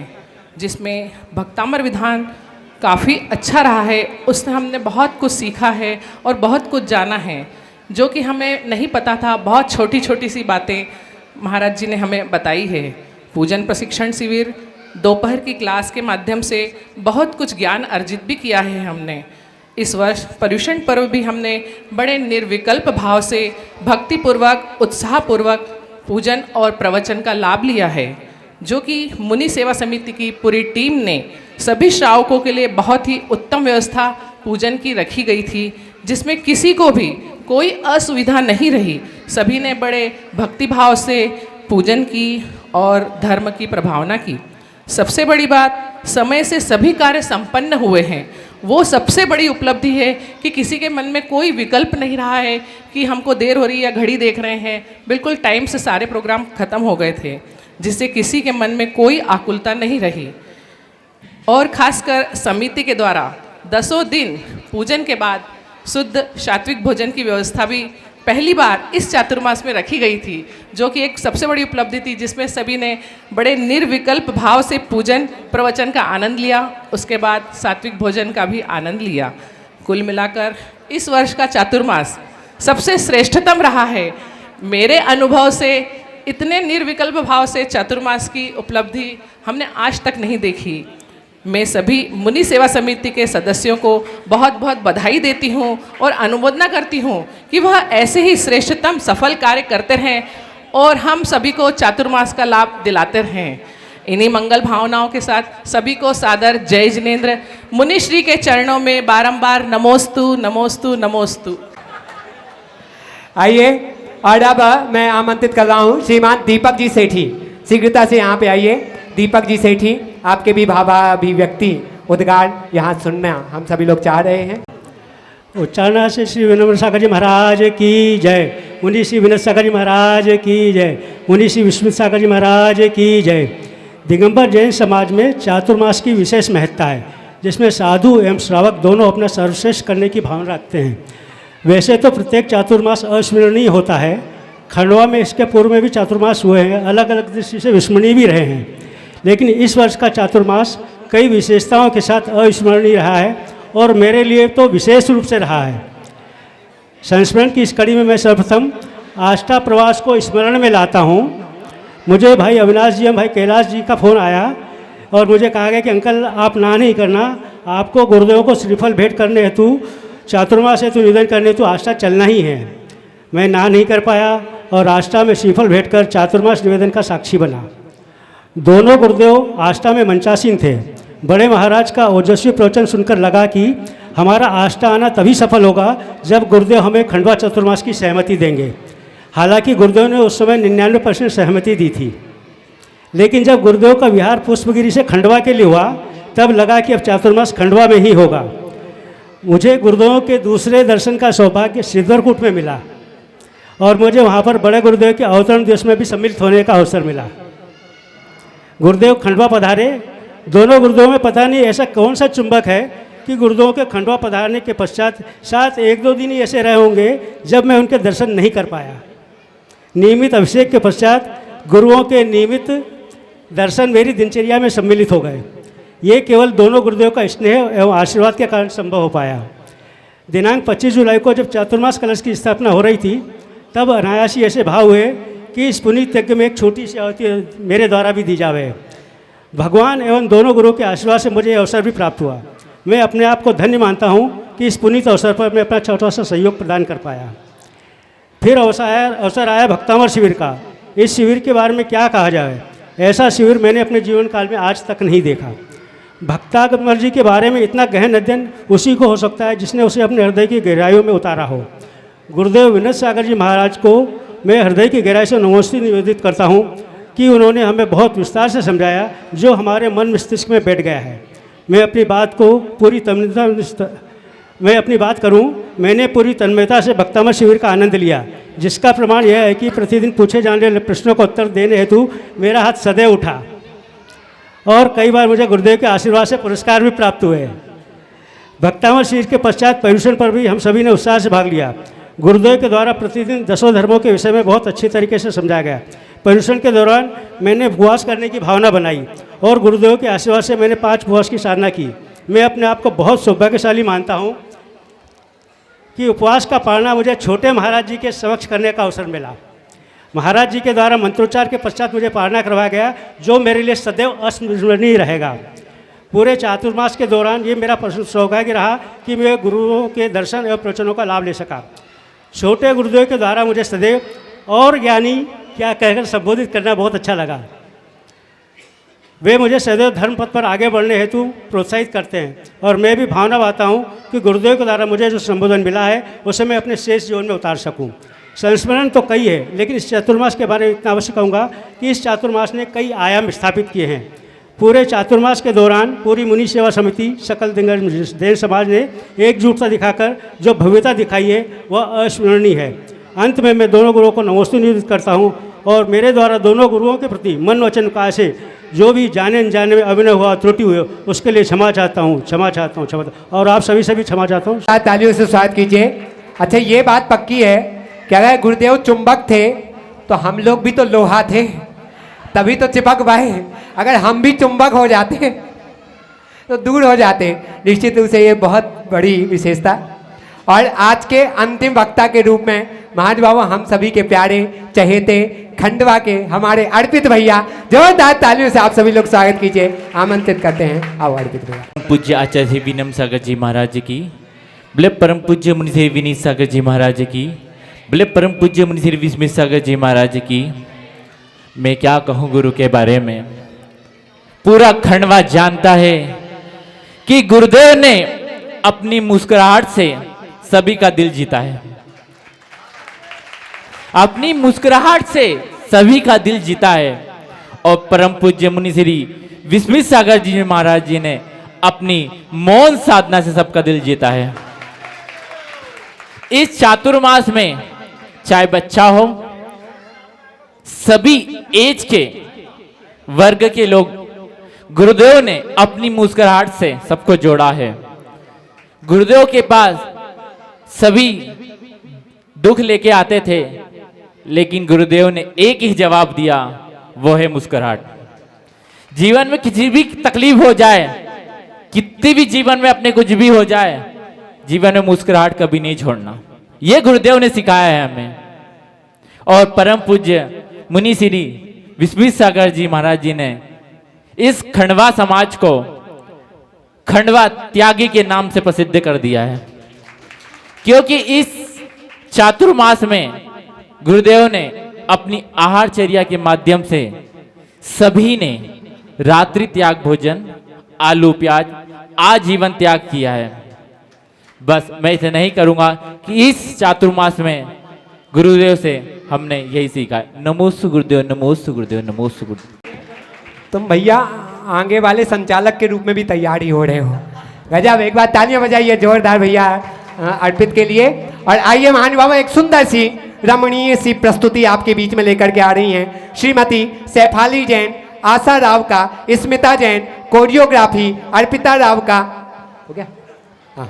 जिसमें भक्तामर विधान काफ़ी अच्छा रहा है। उससे हमने बहुत कुछ सीखा है और बहुत कुछ जाना है, जो कि हमें नहीं पता था। बहुत छोटी छोटी सी बातें महाराज जी ने हमें बताई है। पूजन प्रशिक्षण शिविर, दोपहर की क्लास के माध्यम से बहुत कुछ ज्ञान अर्जित भी किया है हमने। इस वर्ष पर्युषण पर्व भी हमने बड़े निर्विकल्प भाव से भक्तिपूर्वक उत्साहपूर्वक पूजन और प्रवचन का लाभ लिया है, जो कि मुनि सेवा समिति की पूरी टीम ने सभी श्रावकों के लिए बहुत ही उत्तम व्यवस्था पूजन की रखी गई थी, जिसमें किसी को भी कोई असुविधा नहीं रही। सभी ने बड़े भक्तिभाव से पूजन की और धर्म की प्रभावना की। सबसे बड़ी बात, समय से सभी कार्य संपन्न हुए हैं। वो सबसे बड़ी उपलब्धि है कि किसी के मन में कोई विकल्प नहीं रहा है कि हमको देर हो रही है या घड़ी देख रहे हैं। बिल्कुल टाइम से सारे प्रोग्राम खत्म हो गए थे, जिससे किसी के मन में कोई आकुलता नहीं रही। और खासकर समिति के द्वारा 10 दिन पूजन के बाद शुद्ध सात्विक भोजन की व्यवस्था भी पहली बार इस चातुर्मास में रखी गई थी, जो कि एक सबसे बड़ी उपलब्धि थी, जिसमें सभी ने बड़े निर्विकल्प भाव से पूजन प्रवचन का आनंद लिया। उसके बाद सात्विक भोजन का भी आनंद लिया। कुल मिलाकर इस वर्ष का चातुर्मास सबसे श्रेष्ठतम रहा है। मेरे अनुभव से इतने निर्विकल्प भाव से चातुर्मास की उपलब्धि हमने आज तक नहीं देखी। मैं सभी मुनि सेवा समिति के सदस्यों को बहुत बहुत बधाई देती हूँ और अनुमोदना करती हूँ कि वह ऐसे ही श्रेष्ठतम सफल कार्य करते रहें और हम सभी को चातुर्मास का लाभ दिलाते रहें। इन्हीं मंगल भावनाओं के साथ सभी को सादर जय जिनेन्द्र। मुनि श्री के चरणों में बारंबार नमोस्तु नमोस्तु नमोस्तु। आइए, और अब मैं आमंत्रित कर रहा हूँ श्रीमान दीपक जी सेठी, शीघ्रता से यहाँ पे आइए। दीपक जी सेठी, आपके भी भावाभिव्यक्ति उद्गार यहाँ सुनना हम सभी लोग चाह रहे हैं। उच्चारण से श्री विनम्र सागर जी महाराज की जय। मुनि श्री विनोद सागर जी महाराज की जय। मुनि श्री विस्मित सागर जी महाराज की जय। दिगंबर जैन समाज में चातुर्मास की विशेष महत्ता है, जिसमें साधु एवं श्रावक दोनों अपना सर्वश्रेष्ठ करने की भावना रखते हैं। वैसे तो प्रत्येक चातुर्मास अविस्मरणीय होता है। खंडवा में इसके पूर्व में भी चातुर्मास हुए हैं, अलग अलग दृष्टि से विस्मरणीय भी रहे हैं, लेकिन इस वर्ष का चातुर्मास कई विशेषताओं के साथ अविस्मरणीय रहा है और मेरे लिए तो विशेष रूप से रहा है। संस्मरण की इस कड़ी में मैं सर्वप्रथम आस्था प्रवास को स्मरण में लाता हूँ। मुझे भाई अविनाश जी एवं भाई कैलाश जी का फ़ोन आया और मुझे कहा गया कि अंकल आप ना नहीं करना, आपको गुरुदेव को श्रीफल भेंट करने हेतु चातुर्मास हेतु निवेदन करने हेतु आस्था चलना ही है। मैं ना नहीं कर पाया और आस्था में श्रीफल भेंट कर चातुर्मास निवेदन का साक्षी बना। दोनों गुरुदेव आस्था में मंचासीन थे। बड़े महाराज का ओजस्वी प्रवचन सुनकर लगा कि हमारा आस्था आना तभी सफल होगा जब गुरुदेव हमें खंडवा चातुर्मास की सहमति देंगे। हालांकि गुरुदेव ने उस समय 99% सहमति दी थी, लेकिन जब गुरुदेव का विहार पुष्पगिरी से खंडवा के लिए हुआ तब लगा कि अब चातुर्मास खंडवा में ही होगा। मुझे गुरुदेव के दूसरे दर्शन का सौभाग्य सिद्धरकूट में मिला और मुझे वहाँ पर बड़े गुरुदेव के अवतरण दिवस में भी सम्मिलित होने का अवसर मिला। गुरुदेव खंडवा पधारे। दोनों गुरुदेव में पता नहीं ऐसा कौन सा चुंबक है कि गुरुदेव के खंडवा पधारने के पश्चात शायद 1-2 दिन ही ऐसे रहे होंगे जब मैं उनके दर्शन नहीं कर पाया। नियमित अभिषेक के पश्चात गुरुओं के नियमित दर्शन मेरी दिनचर्या में सम्मिलित हो गए। ये केवल दोनों गुरुदेव का स्नेह एवं आशीर्वाद के कारण संभव हो पाया। दिनांक 25 जुलाई को जब चातुर्मास कलश की स्थापना हो रही थी तब अनायासी ऐसे भाव हुए कि इस पुनीत यज्ञ में एक छोटी सी आहुति मेरे द्वारा भी दी जावे। भगवान एवं दोनों गुरुओं के आशीर्वाद से मुझे अवसर भी प्राप्त हुआ। मैं अपने आप को धन्य मानता हूँ कि इस पुनीत अवसर पर मैं अपना छोटा सा सहयोग प्रदान कर पाया। फिर अवसर आया भक्तामर शिविर का। इस शिविर के बारे में क्या कहा जाए, ऐसा शिविर मैंने अपने जीवन काल में आज तक नहीं देखा। भक्तामर जी के बारे में इतना गहन अध्ययन उसी को हो सकता है जिसने उसे अपने हृदय की गहराइयों में उतारा हो। गुरुदेव विनोद सागर जी महाराज को मैं हृदय की गहराई से नमोस्ती निवेदित करता हूँ कि उन्होंने हमें बहुत विस्तार से समझाया जो हमारे मन मस्तिष्क में बैठ गया है। मैं अपनी बात करूं, मैंने पूरी तन्मयता से भक्तामर शिविर का आनंद लिया, जिसका प्रमाण यह है कि प्रतिदिन पूछे जाने वाले प्रश्नों का उत्तर देने हेतु मेरा हाथ सदैव उठा और कई बार मुझे गुरुदेव के आशीर्वाद से पुरस्कार भी प्राप्त हुए। भक्तामर शिविर के पश्चात पर्युषण पर भी हम सभी ने उत्साह से भाग लिया। गुरुदेव के द्वारा प्रतिदिन 10 धर्मों के विषय में बहुत अच्छी तरीके से समझाया गया। पर्यूषण के दौरान मैंने उपवास करने की भावना बनाई और गुरुदेव के आशीर्वाद से मैंने 5 उपवास की साधना की। मैं अपने आप को बहुत सौभाग्यशाली मानता हूँ कि उपवास का पालना मुझे छोटे महाराज जी के समक्ष करने का अवसर मिला। महाराज जी के द्वारा मंत्रोच्चार के पश्चात मुझे पालना करवाया गया, जो मेरे लिए सदैव अस्मरणीय रहेगा। पूरे चातुर्मास के दौरान ये मेरा सौभाग्य रहा कि मैं गुरुओं के दर्शन एवं प्रवचनों का लाभ ले सका। छोटे गुरुदेव के द्वारा मुझे सदैव और ज्ञानी क्या कहकर संबोधित करना बहुत अच्छा लगा। वे मुझे सदैव धर्म पथ पर आगे बढ़ने हेतु प्रोत्साहित करते हैं और मैं भी भावना पाता हूँ कि गुरुदेव के द्वारा मुझे जो संबोधन मिला है उसे मैं अपने शेष जीवन में उतार सकूँ। संस्मरण तो कई है, लेकिन इस चातुर्मास के बारे में इतना अवश्य कहूँगा कि इस चातुर्मास ने कई आयाम स्थापित किए हैं। पूरे चातुर्मास के दौरान पूरी मुनि सेवा समिति, सकल दिग्गज जैन समाज ने एकजुटता दिखाकर जो भव्यता दिखाई है वह अस्मरणीय है। अंत में मैं दोनों गुरुओं को नमोस्तु निवेदित करता हूँ और मेरे द्वारा दोनों गुरुओं के प्रति मन वचन काया से जो भी जाने अनजाने में अभिनय हुआ, त्रुटि हुई, उसके लिए क्षमा चाहता हूँ और आप सभी क्षमा चाहता हूँ। तालियों से स्वागत कीजिए। अच्छा, ये बात पक्की है कि अगर गुरुदेव चुंबक थे तो हम लोग भी तो लोहा थे, तभी तो चिपक पाए। अगर हम भी चुंबक हो जाते तो दूर हो जाते। निश्चित रूप से ये बहुत बड़ी विशेषता। और आज के अंतिम वक्ता के रूप में महाराज बाबा हम सभी के प्यारे चहेते खंडवा के हमारे अर्पित भैया, जोरदार तालियों से आप सभी लोग स्वागत कीजिए, आमंत्रित करते हैं। आओ अर्पित भैया। पूज्य आचार्य श्री विनम्र सागर जी महाराज की, बोले परम पूज्य मुनि श्री विनीत सागर जी महाराज की, बोले परम पूज्य मुनि श्री विस्मित सागर जी महाराज की। मैं क्या कहूँ गुरु के बारे में, पूरा खंडवा जानता है कि गुरुदेव ने अपनी मुस्कुराहट से सभी का दिल जीता है। अपनी मुस्कुराहट से सभी का दिल जीता है और परम पूज्य मुनि श्री विस्मित सागर जी महाराज जी ने अपनी मौन साधना से सबका दिल जीता है। इस चातुर्मास में चाहे बच्चा हो, सभी एज के वर्ग के लोग, गुरुदेव ने अपनी मुस्कुराहट से सबको जोड़ा है। गुरुदेव के पास सभी दुख लेके आते थे, लेकिन गुरुदेव ने एक ही जवाब दिया, वो है मुस्कुराहट। जीवन में किसी भी तकलीफ हो जाए, कितनी भी जीवन में अपने कुछ भी हो जाए, जीवन में मुस्कुराहट कभी नहीं छोड़ना, ये गुरुदेव ने सिखाया है हमें। और परम पूज्य मुनि श्री विस्मित सागर जी महाराज जी ने इस खंडवा समाज को खंडवा त्यागी के नाम से प्रसिद्ध कर दिया है, क्योंकि इस चातुर्मास में गुरुदेव ने अपनी आहारचर्या के माध्यम से सभी ने रात्रि त्याग भोजन, आलू प्याज, आजीवन त्याग किया है। बस मैं इसे नहीं करूंगा कि इस चातुर्मास में गुरुदेव से हमने यही सीखा है। नमोस्तु गुरुदेव, नमोस्तु गुरुदेव, नमोस्तु गुरुदेव। तुम भैया आगे वाले संचालक के रूप में भी तैयारी हो रहे हो, गजब। एक बार तालियां बजाइए जोरदार भैया अर्पित के लिए। और आइए महान बाबा एक सुंदर सी रमणीय सी प्रस्तुति आपके बीच में लेकर के आ रही हैं। श्रीमती सैफाली जैन, आशा राव का, स्मिता जैन, कोरियोग्राफी अर्पिता राव का। हो गया? हाँ।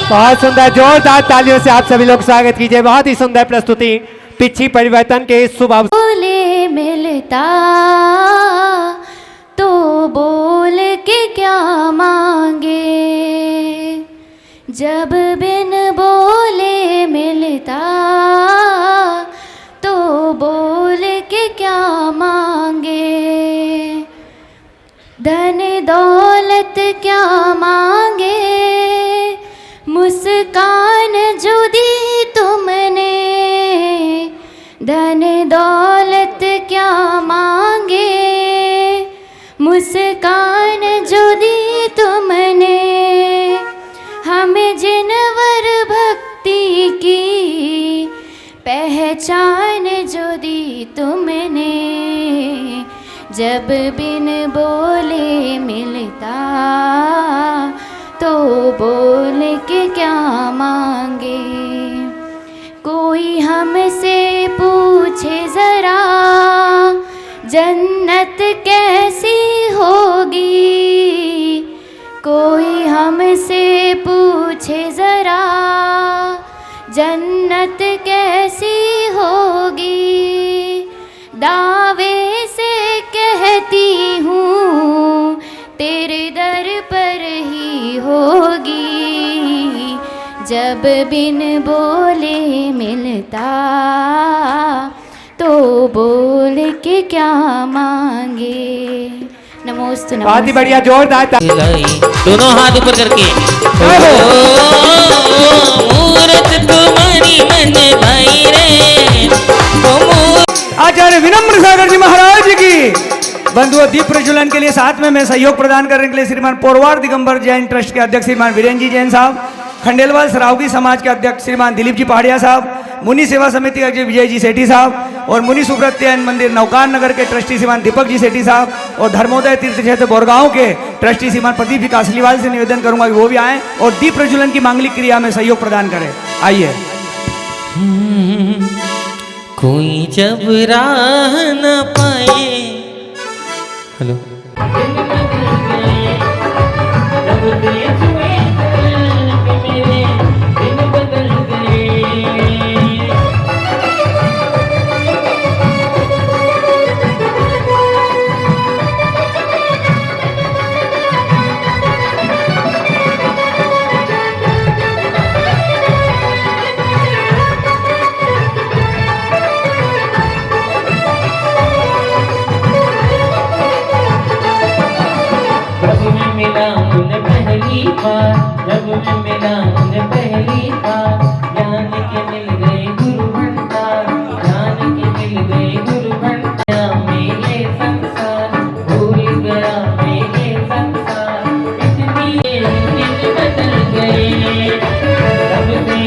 बहुत सुंदर, जोरदार तालियों से आप सभी लोग स्वागत कीजिए। बहुत ही सुंदर प्रस्तुति पिछी परिवर्तन के इस शुभ अवसर। बोले मिलता तो बोल के क्या मांगे, जब बिन बोले मिलता तो बोल के क्या मांगे। धन दौलत क्या मांगे, मुस्कान जो दी तुमने। धन दौलत क्या मांगे, मुस्कान जो दी तुमने। हमें जिनवर भक्ति की पहचान जो दी तुमने। जब बिन बोले मिलता तो बोल के क्या मांगे। कोई हमसे पूछे ज़रा जन्नत कैसी होगी। कोई हमसे पूछे ज़रा जन्नत कैसी होगी। दावे से कहती हूँ तेरे दर पर ही होगी। जब बिन बोले मिलता तो बोल के क्या मांगे। नमोस्तु बहुत ही बढ़िया, जोरदार दोनों हाथ ऊपर करके मूरत तुम्हारी मन भाई रे। आचार्य विनम्र सागर जी महाराज की बंधुओं, दीप प्रज्वलन के लिए साथ में मैं सहयोग प्रदान करने के लिए श्रीमान पोरवार दिगंबर जैन ट्रस्ट के अध्यक्ष श्रीमान वीरेंद्र जी जैन साहब, खंडेलवाल सरावगी समाज के अध्यक्ष श्रीमान दिलीप जी पहाड़िया साहब, मुनि सेवा समिति के अध्यक्ष विजय जी सेठी साहब और मुनि सुब्रत्यन मंदिर नौकान नगर के ट्रस्टी श्रीमान दीपक जी सेठी साहब और धर्मोदय तीर्थ क्षेत्र बोरगांव के ट्रस्टी श्रीमान प्रदीप जी कासलीवाल से निवेदन करूंगा कि वो भी आएँ और दीप प्रज्वलन की मांगलिक क्रिया में सहयोग प्रदान करें। आइए। कोई जब राह न पाए। हेलो। जब मैं मिला उन्हें पहली बार, ज्ञान के मिल गए गुरु भंडार। ज्ञान के मिल गए गुरु भंडार में ये संसार भूल गया मैं ये संसार। इतनी दिन बदल गए तब से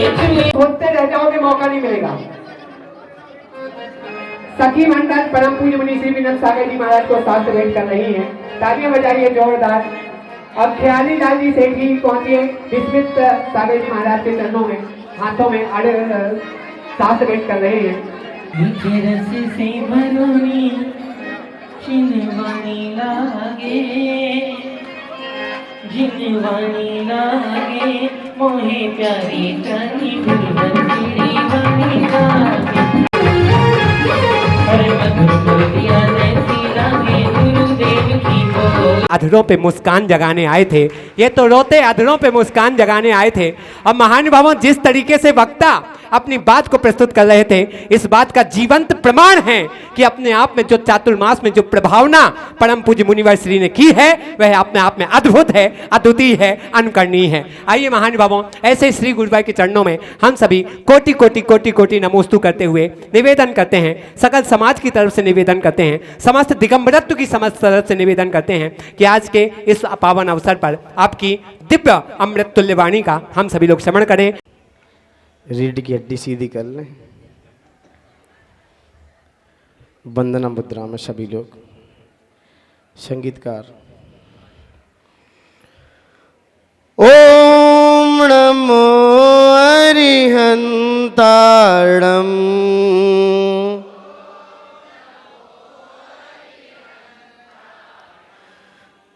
खोदते रह जाओगे, मौका नहीं मिलेगा। सखी मंडल परम पूज्य मुनि श्री विनम्र सागर जी महाराज को शास्त्र भेंट कर रही है। तालियां बजाइए जोरदार। अब ख्याली लाल जी सेठी पहुंचिए विस्मित सागर जी महाराज के चरणों में, हाथों में आड़े शास्त्र भेंट कर रहे हैं। मीठे रस से भरोनी जिनवानी लागे, जिनवानी लागे मोहे प्यारी प्यारी गुरुवर तेरी वाणी लागे। अरे मधुर दिया जैसी लागे गुरुदेव की बोल। अधरों पे मुस्कान जगाने आए थे, ये तो रोते अधरों पे मुस्कान जगाने आए थे। और महानुभावों, जिस तरीके से वक्ता अपनी बात को प्रस्तुत कर रहे थे, इस बात का जीवंत प्रमाण है कि अपने आप में जो चातुर्मास में जो प्रभावना परम पूज्य मुनिवर श्री ने की है, वह अपने आप में अद्भुत है, अद्वितीय है, अनुकरणीय है। आइए महानुभावों, ऐसे श्री गुरुवार के चरणों में हम सभी कोटि कोटि कोटि कोटि नमोस्तु करते हुए निवेदन करते हैं, सकल समाज की तरफ से निवेदन करते हैं, समस्त दिगंबरत्व की समस्त तरफ से निवेदन करते हैं कि आज के इस पावन अवसर पर आपकी दिव्य अमृत तुल्य वाणी का हम सभी लोग श्रवण करें। रीढ़ की हड्डी सीधी कर लें। वंदना मुद्रा में सभी लोग। संगीतकार ओम नमो अरिहंताणम,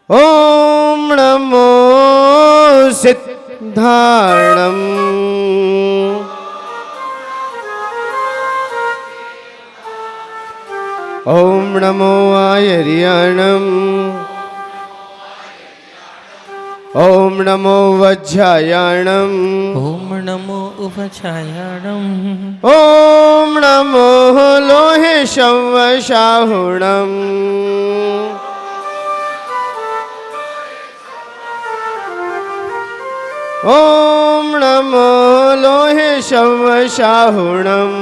ओम नमो धारणम् ॐ नमो आयर्याणम् ॐ नमो वज्रायाणम् ॐ नमो उपछायाणम् ॐ नमो लोहे शवशाहुणम् ॐ नमो लोहे शवशाहुणम्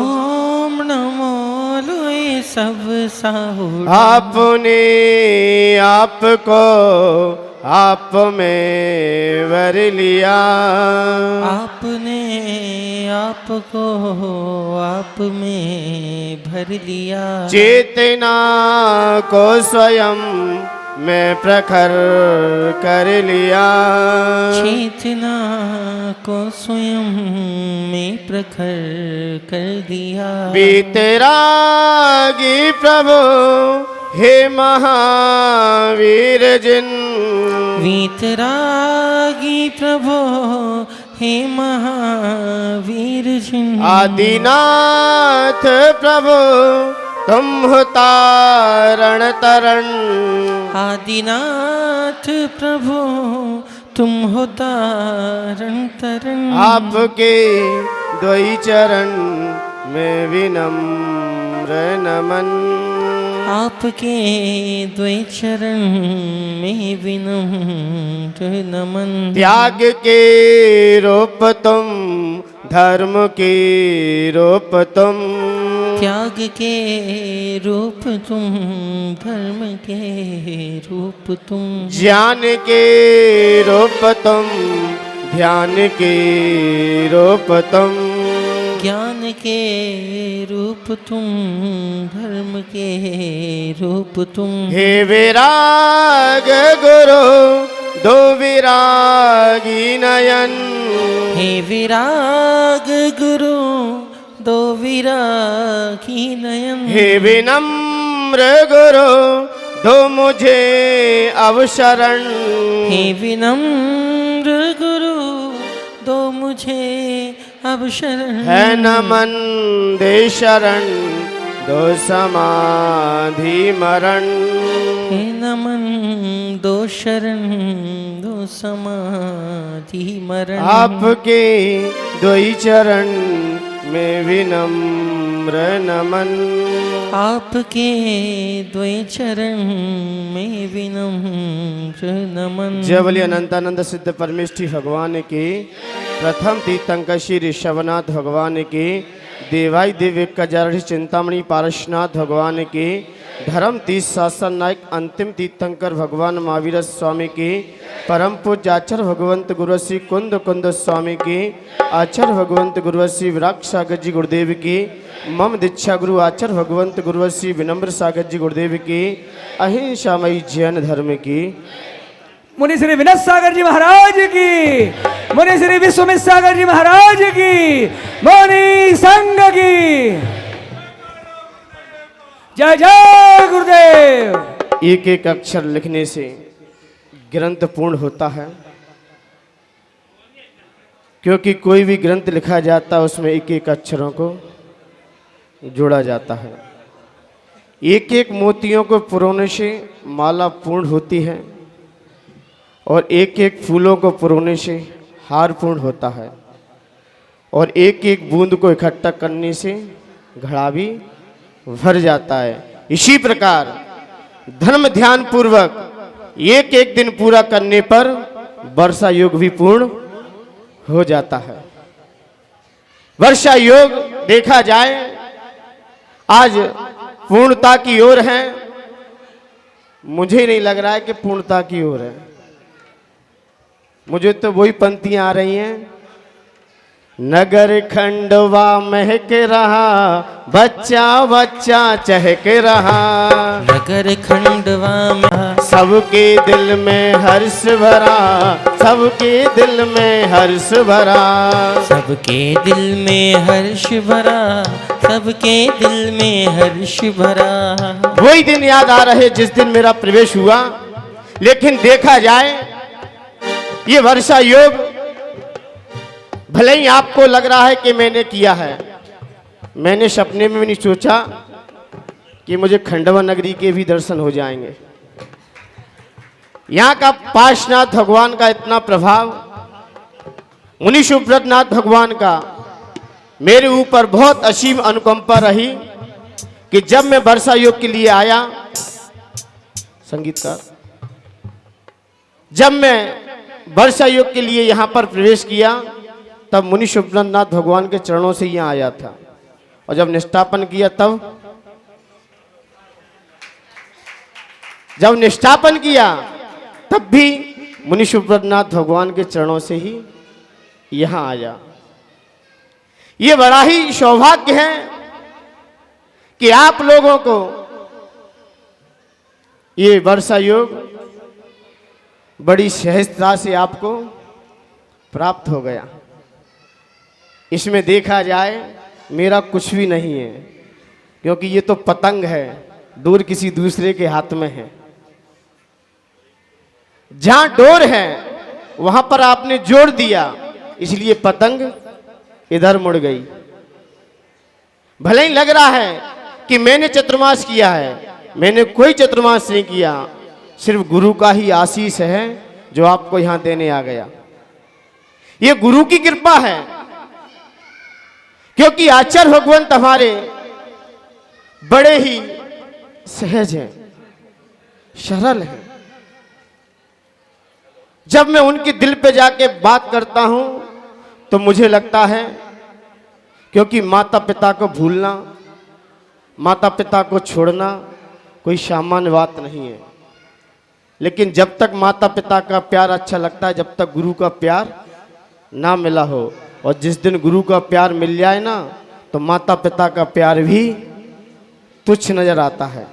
ॐ नमो लोहे शवशाहुणम् आपने आपको आप में वर लिया आपने आपको आप में भर लिया चेतना को स्वयं मैं प्रखर कर लिया चेतना को स्वयं में प्रखर कर दिया बीतरागी प्रभु हे महावीर जिन वीतरागी प्रभो हे महावीर जिन आदिनाथ प्रभु तुम हो तारण तरण आदिनाथ प्रभु तुम हो तारण तरण आपके द्वै चरण में विनम्र नमन आपके द्वै चरण में विनम्र नमन त्याग के रूप तुम धर्म के रूप तुम त्याग के रूप तुम धर्म के रूप तुम ज्ञान के रूप तुम ध्यान के रूप तुम ज्ञान के रूप तुम धर्म के रूप तुम हे विराग गुरु दो विरागी नयन हे विराग गुरु दो विरागी नयन हे विनम्र गुरु दो मुझे अवशरण हे विनम्र गुरु दो मुझे अब शरण है नमन दे शरण दो समाधि मरण हे नमन दो शरण दो समाधि मरण आपके द्वै चरण में विनम्र नमन आपके द्वै चरण में विनम्र नमन जय बोलिए अनंतानंद सिद्ध परमेष्ठी भगवान की प्रथम तीर्थंकर श्री ऋषभनाथ भगवान की देवाई दिव्य कजारणी चिंतामणि पारसनाथ भगवान की धर्म तीर्थ शासन नायक अंतिम तीर्थंकर भगवान महावीर स्वामी की परम पूज्य आचार्य भगवंत गुरु श्री कुंद कुंद स्वामी की आचार्य भगवंत गुरु श्री विराग सागर जी गुरुदेव की मम दीक्षा गुरु आचार्य भगवंत गुरु श्री विनम्र सागर जी गुरुदेव की अहिंसामयी जैन धर्म की मुनि श्री विनत सागर जी महाराज की मुनि श्री विश्वमित सागर जी महाराज की मुनि संघ की जय जय गुरुदेव। एक एक अक्षर लिखने से ग्रंथ पूर्ण होता है, क्योंकि कोई भी ग्रंथ लिखा जाता है उसमें एक एक अक्षरों को जोड़ा जाता है। एक एक मोतियों को पुरोने से माला पूर्ण होती है और एक एक फूलों को पुरोने से हार पूर्ण होता है और एक एक बूंद को इकट्ठा करने से घड़ा भी भर जाता है। इसी प्रकार धर्म ध्यान पूर्वक एक एक दिन पूरा करने पर वर्षा योग भी पूर्ण हो जाता है। वर्षा योग देखा जाए आज पूर्णता की ओर है, मुझे नहीं लग रहा है कि पूर्णता की ओर है। मुझे तो वही पंक्तियां आ रही हैं, नगर खंडवा महक रहा बच्चा बच्चा चहक रहा, नगर खंडवा में सबके दिल में हर्ष भरा, सबके दिल में हर्ष भरा, सबके दिल में हर्ष भरा, सबके दिल में हर्ष भरा। वही दिन याद आ रहे जिस दिन मेरा प्रवेश हुआ। लेकिन देखा जाए ये वर्षा योग भले ही आपको लग रहा है कि मैंने किया है, मैंने सपने में भी नहीं सोचा कि मुझे खंडवा नगरी के भी दर्शन हो जाएंगे। यहाँ का पार्श्वनाथ भगवान का इतना प्रभाव, मुनि सुब्रतनाथ भगवान का मेरे ऊपर बहुत असीम अनुकंपा रही कि जब मैं वर्षा योग के लिए आया, संगीतकार, जब मैं वर्षा योग के लिए यहाँ पर प्रवेश किया तब मुनि सुब्रतनाथ भगवान के चरणों से यहाँ आया था, और जब निष्ठापन किया तब भी मुनि सुब्रतनाथ भगवान के चरणों से ही यहाँ आया। ये बड़ा ही सौभाग्य है कि आप लोगों को ये वर्षा योग बड़ी सहजता से आपको प्राप्त हो गया। इसमें देखा जाए मेरा कुछ भी नहीं है, क्योंकि ये तो पतंग है, डोर किसी दूसरे के हाथ में है। जहां डोर है वहां पर आपने जोड़ दिया, इसलिए पतंग इधर मुड़ गई। भले ही लग रहा है कि मैंने चतुर्मास किया है, मैंने कोई चतुर्मास नहीं किया, सिर्फ गुरु का ही आशीष है जो आपको यहां देने आ गया। ये गुरु की कृपा है, क्योंकि आचार्य भगवंत हमारे बड़े ही सहज हैं, सरल हैं। जब मैं उनके दिल पे जाके बात करता हूं तो मुझे लगता है, क्योंकि माता पिता को भूलना, माता पिता को छोड़ना कोई सामान्य बात नहीं है, लेकिन जब तक माता पिता का प्यार अच्छा लगता है, जब तक गुरु का प्यार ना मिला हो, और जिस दिन गुरु का प्यार मिल जाए ना तो माता पिता का प्यार भी तुच्छ नजर आता है।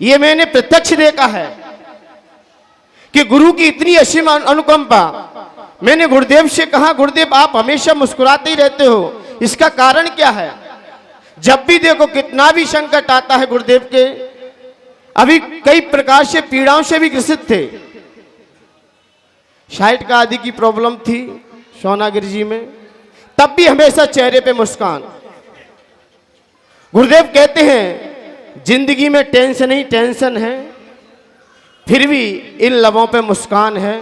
ये मैंने प्रत्यक्ष देखा है कि गुरु की इतनी असीम अनुकंपा। मैंने गुरुदेव से कहा, गुरुदेव आप हमेशा मुस्कुराते ही रहते हो, इसका कारण क्या है? जब भी देखो कितना भी संकट आता है गुरुदेव के, अभी कई प्रकार से पीड़ाओं से भी ग्रसित थे, शाइट का आदि की प्रॉब्लम थी सोनागिरी जी में, तब भी हमेशा चेहरे पे मुस्कान। गुरुदेव कहते हैं जिंदगी में टेंशन ही टेंशन है, फिर भी इन लबों पे मुस्कान है।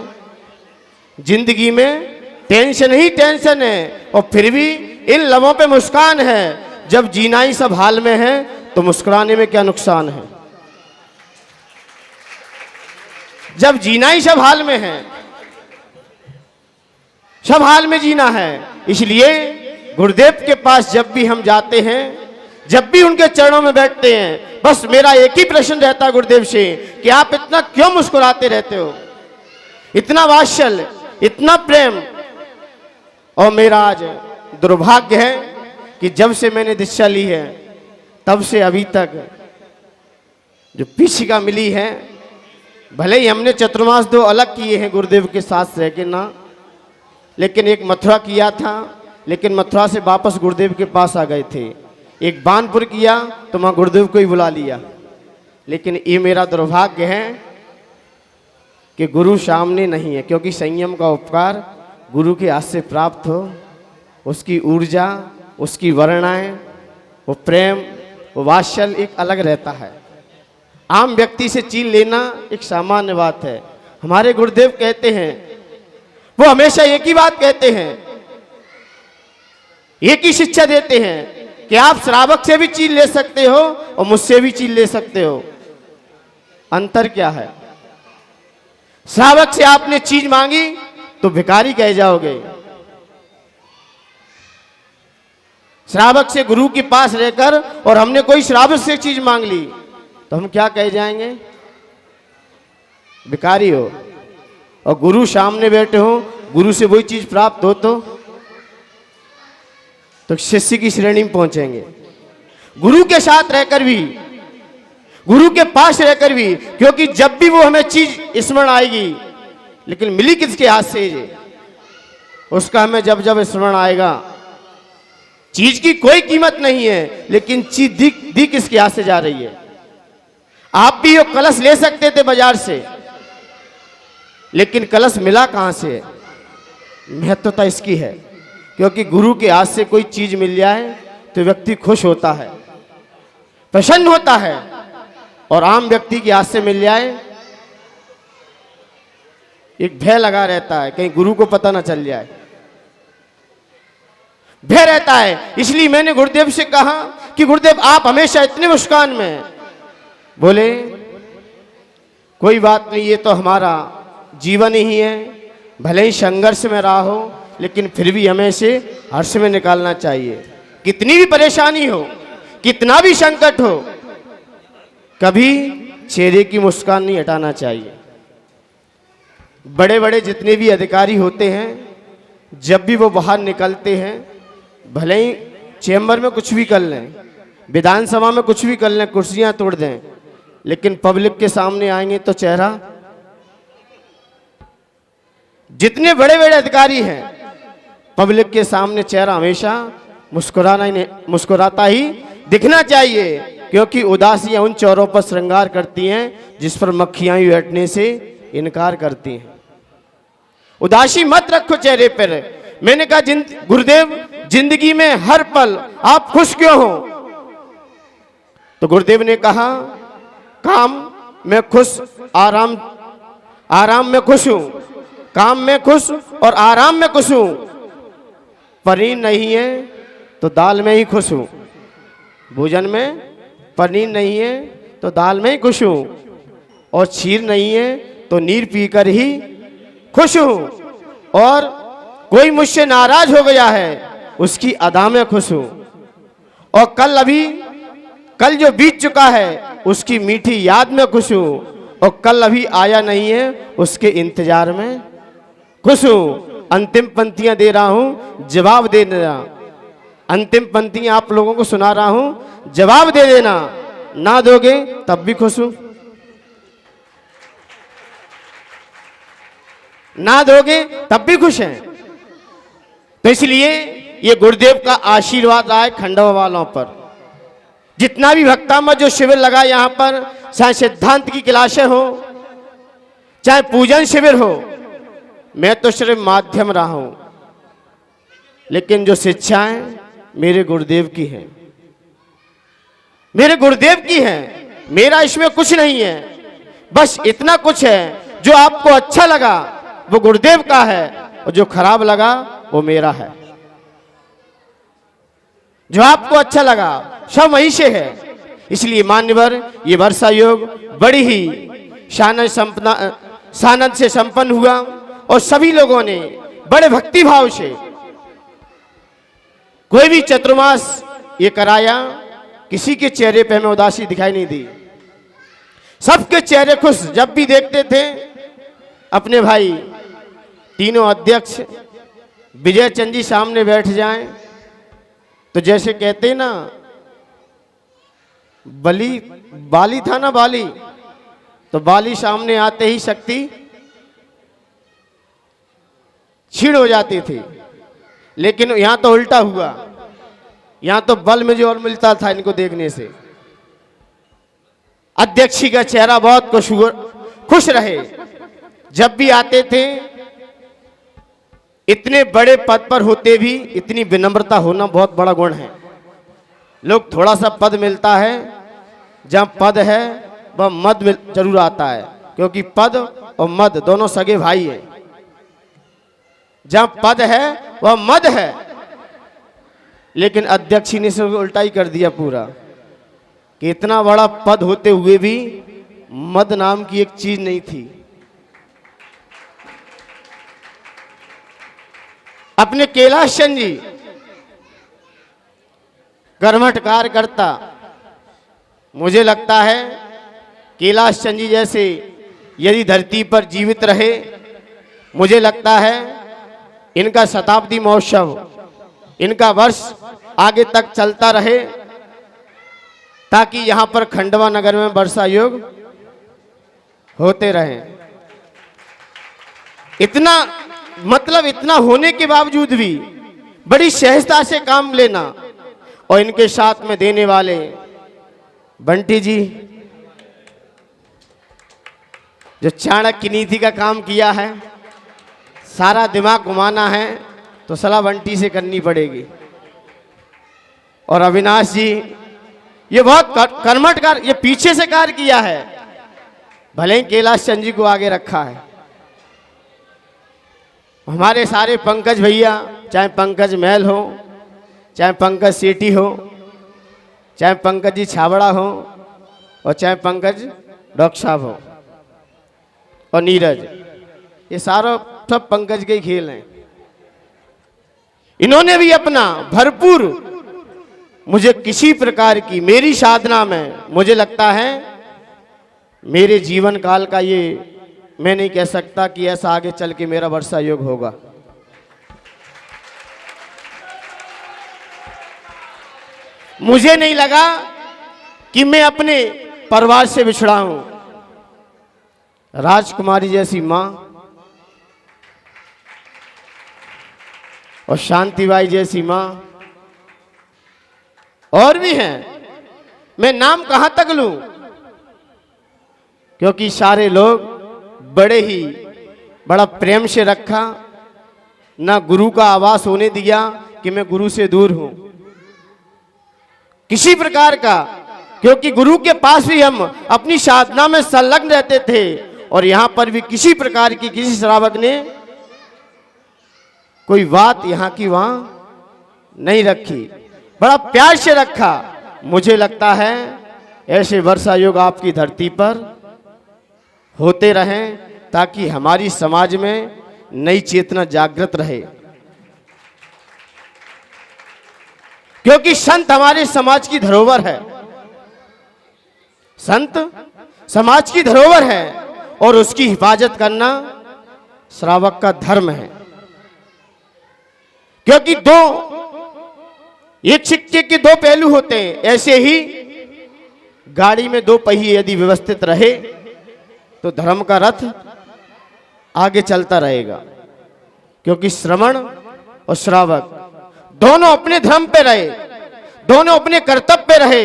जिंदगी में टेंशन ही टेंशन है और फिर भी इन लबों पे मुस्कान है। जब जीना ही सब हाल में है तो मुस्कुराने में क्या नुकसान है? जब जीना ही सब हाल में है, सब हाल में जीना है। इसलिए गुरुदेव के पास जब भी हम जाते हैं, जब भी उनके चरणों में बैठते हैं, बस मेरा एक ही प्रश्न रहता है गुरुदेव से कि आप इतना क्यों मुस्कुराते रहते हो? इतना वात्सल्य, इतना प्रेम। और मेरा आज दुर्भाग्य है कि जब से मैंने दीक्षा ली है तब से अभी तक जो पीछिका मिली है, भले ही हमने चतुर्मास 2 अलग किए हैं गुरुदेव के साथ रह के ना, लेकिन एक मथुरा किया था, लेकिन मथुरा से वापस गुरुदेव के पास आ गए थे। एक बानपुर किया तो वहाँ गुरुदेव को ही बुला लिया। लेकिन ये मेरा दुर्भाग्य है कि गुरु सामने नहीं है, क्योंकि संयम का उपकार गुरु के हाथ से प्राप्त हो, उसकी ऊर्जा, उसकी वर्णाएं, वो प्रेम, वो वात्सल्य एक अलग रहता है। आम व्यक्ति से चीन लेना एक सामान्य बात है। हमारे गुरुदेव कहते हैं, वो हमेशा एक ही बात कहते हैं, एक ही शिक्षा देते हैं कि आप श्रावक से भी चीज ले सकते हो और मुझसे भी चीज ले सकते हो। अंतर क्या है? श्रावक से आपने चीज मांगी तो भिखारी कह जाओगे, श्रावक से गुरु के पास रहकर और हमने कोई श्रावक से चीज मांग ली तो हम क्या कह जाएंगे? भिखारी हो। और गुरु सामने बैठे हो, गुरु से वही चीज प्राप्त हो तो शिष्य की श्रेणी में पहुंचेंगे। गुरु के साथ रहकर भी, गुरु के पास रहकर भी, क्योंकि जब भी वो हमें चीज स्मरण आएगी, लेकिन मिली किसके हाथ से ये, उसका हमें जब जब स्मरण आएगा। चीज की कोई कीमत नहीं है, लेकिन चीज दी किसके हाथ से जा रही है। आप भी ये कलश ले सकते थे बाजार से, लेकिन कलश मिला कहाँ से है? महत्वता इसकी है क्योंकि गुरु के हाथ से कोई चीज मिल जाए तो व्यक्ति खुश होता है, प्रसन्न होता है, और आम व्यक्ति के हाथ से मिल जाए एक भय लगा रहता है, कहीं गुरु को पता ना चल जाए, भय रहता है। इसलिए मैंने गुरुदेव से कहा कि गुरुदेव आप हमेशा इतने मुस्कान में हैं। बोले कोई बात नहीं, ये तो हमारा जीवन ही है, भले ही संघर्ष में रहा हो लेकिन फिर भी हमें इसे हर्ष में निकालना चाहिए। कितनी भी परेशानी हो, कितना भी संकट हो, कभी चेहरे की मुस्कान नहीं हटाना चाहिए। बड़े बड़े जितने भी अधिकारी होते हैं, जब भी वो बाहर निकलते हैं, भले ही चैम्बर में कुछ भी कर लें, विधानसभा में कुछ भी कर लें, कुर्सियां तोड़ दें, लेकिन पब्लिक के सामने आएंगे तो चेहरा, जितने बड़े बड़े अधिकारी हैं पब्लिक के सामने चेहरा हमेशा मुस्कुराता ही दिखना चाहिए, क्योंकि उदासियां उन चौरों पर श्रृंगार करती हैं जिस पर मक्खियां ही बैठने से इनकार करती हैं। उदासी मत रखो चेहरे पर। मैंने कहा गुरुदेव जिंदगी में हर पल आप खुश क्यों हो? तो गुरुदेव ने कहा काम में खुश, आराम में खुश हूं, काम में खुश और आराम में खुश हूं, पनीर नहीं है तो दाल में ही खुश हूं, भोजन में पनीर नहीं है तो दाल में ही खुश हूं, और खीर नहीं है तो नीर पीकर ही खुश हूं, और कोई मुझसे नाराज हो गया है उसकी अदा में खुश हूं, और कल जो बीत चुका है उसकी मीठी याद में खुश हूं, और कल अभी आया नहीं है उसके इंतजार में खुश हूं। अंतिम पंक्तियां दे रहा हूं, जवाब दे देना। अंतिम पंक्तियां आप लोगों को सुना रहा हूं, जवाब दे देना। ना दोगे तब भी खुश हूं, ना दोगे तब भी खुश हैं। तो इसलिए ये गुरुदेव का आशीर्वाद आए खंडवा वालों पर। जितना भी भक्तामत जो शिविर लगा यहाँ पर, चाहे सिद्धांत की क्लासें हो, चाहे पूजन शिविर हो, मैं तो सिर्फ माध्यम रहा हूं, लेकिन जो शिक्षाएं मेरे गुरुदेव की हैं, मेरे गुरुदेव की हैं। मेरा इसमें कुछ नहीं है, बस इतना कुछ है जो आपको अच्छा लगा वो गुरुदेव का है, और जो खराब लगा वो मेरा है। जो आपको अच्छा लगा सब वहीं से है। इसलिए मान्यवर ये वर्षा योग बड़ी ही सानंद से संपन्न हुआ, और सभी लोगों ने बड़े भक्ति भाव से कोई भी चतुर्मास ये कराया, किसी के चेहरे पे हमें उदासी दिखाई नहीं दी, सबके चेहरे खुश। जब भी देखते थे अपने भाई तीनों अध्यक्ष विजय चंद जी सामने बैठ जाएं, तो जैसे कहते ना बाली था ना बाली, तो बाली सामने आते ही शक्ति छीड़ हो जाती थी। लेकिन यहां तो उल्टा हुआ, यहां तो बल में जो और मिलता था इनको देखने से। अध्यक्ष जी का चेहरा बहुत खुश रहे, जब भी आते थे। इतने बड़े पद पर होते भी इतनी विनम्रता होना बहुत बड़ा गुण है। लोग थोड़ा सा पद मिलता है, जहां पद है वह मद जरूर आता है, क्योंकि पद और मद दोनों सगे भाई हैं। जहां पद है वह मद है, लेकिन अध्यक्ष ने से उल्टा ही कर दिया पूरा, कि इतना बड़ा पद होते हुए भी मद नाम की एक चीज नहीं थी। अपने कैलाश चंद जी कर्मठ कार्यकर्ता, मुझे लगता है कैलाश चंद जी जैसे यदि धरती पर जीवित रहे, मुझे लगता है इनका शताब्दी महोत्सव, इनका वर्ष आगे तक चलता रहे, ताकि यहां पर खंडवा नगर में वर्षा योग होते रहे। इतना मतलब इतना होने के बावजूद भी बड़ी सहजता से काम लेना, और इनके साथ में देने वाले बंटी जी, जो चाणक्य नीति का काम किया है, सारा दिमाग घुमाना है तो सलाह बंटी से करनी पड़ेगी। और अविनाश जी ये बहुत कर्मठ कार्य, ये पीछे से कार्य किया है, भले ही कैलाश चंद जी को आगे रखा है। हमारे सारे पंकज भैया, चाहे पंकज महल हो, चाहे पंकज सेठी हो, चाहे पंकज जी छाबड़ा हो, और चाहे पंकज डॉक्टर साहब हो, और नीरज, ये सारा सब पंकज के ही खेल हैं। इन्होंने भी अपना भरपूर, मुझे किसी प्रकार की मेरी साधना में, मुझे लगता है मेरे जीवन काल का ये, मैं नहीं कह सकता कि ऐसा आगे चल के मेरा वर्षा योग होगा। मुझे नहीं लगा कि मैं अपने परिवार से बिछड़ा हूं। राजकुमारी जैसी मां और शांतिबाई जैसी मां और भी हैं, मैं नाम कहां तक लूं, क्योंकि सारे लोग बड़ा प्रेम से रखा, ना गुरु का आवास होने दिया कि मैं गुरु से दूर हूं किसी प्रकार का, क्योंकि गुरु के पास भी हम अपनी साधना में संलग्न रहते थे, और यहां पर भी किसी प्रकार की किसी श्रावक ने कोई बात यहां की वहां नहीं रखी, बड़ा प्यार से रखा। मुझे लगता है ऐसे वर्षा योग आपकी धरती पर होते रहें, ताकि हमारी समाज में नई चेतना जागृत रहे, क्योंकि संत हमारे समाज की धरोहर है। संत समाज की धरोहर है और उसकी हिफाजत करना श्रावक का धर्म है, क्योंकि एक सिक्के के दो पहलू होते हैं। ऐसे ही गाड़ी में दो पहिए यदि व्यवस्थित रहे तो धर्म का रथ आगे चलता रहेगा, क्योंकि श्रवण और श्रावक दोनों अपने धर्म पे रहे, दोनों अपने कर्तव्य पे रहे,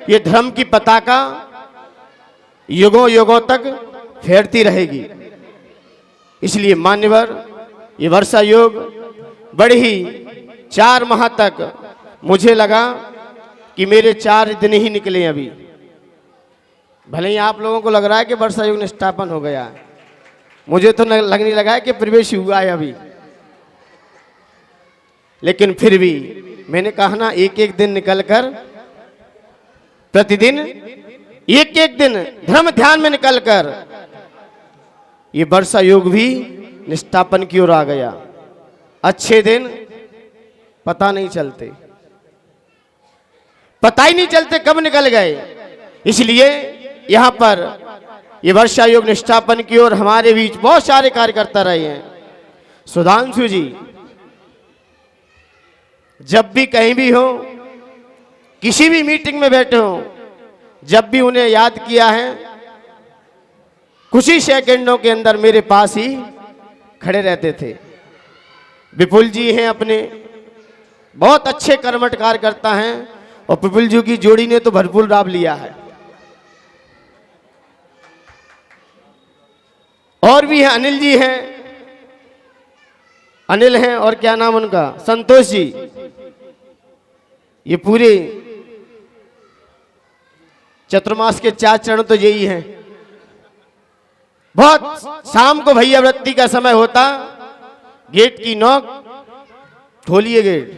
ये धर्म की पताका युगों युगों तक फैलती रहेगी। इसलिए मान्यवर, ये वर्षा योग बड़ी ही 4 माह तक मुझे लगा कि मेरे 4 दिन ही निकले अभी। भले ही आप लोगों को लग रहा है कि वर्षा योग निष्ठापन हो गया है, मुझे तो लगने लगा है कि प्रवेश हुआ है अभी। लेकिन फिर भी मैंने कहा ना, एक एक दिन निकलकर, प्रतिदिन एक एक दिन धर्म ध्यान में निकलकर ये वर्षा योग भी निष्ठापन की ओर आ गया। अच्छे दिन पता नहीं चलते, पता ही नहीं चलते कब निकल गए। इसलिए यहां पर ये वर्षा योग निष्ठापन की ओर हमारे बीच बहुत सारे कार्यकर्ता रहे हैं। सुधांशु जी जब भी कहीं भी हो, किसी भी मीटिंग में बैठे हो, जब भी उन्हें याद किया है, कुछ ही सेकंडों के अंदर मेरे पास ही खड़े रहते थे। विपुल जी हैं अपने, बहुत अच्छे कर्मठ कार्यकर्ता हैं, और विपुल जी की जोड़ी ने तो भरपूर लाभ लिया है। और भी हैं, अनिल जी हैं, अनिल हैं, और क्या नाम उनका, संतोष जी। ये पूरे चतुर्मास के 4 चरण तो यही हैं। बहुत शाम को भैया वृत्ति का समय होता, गेट की नॉक, खोलिए गेट।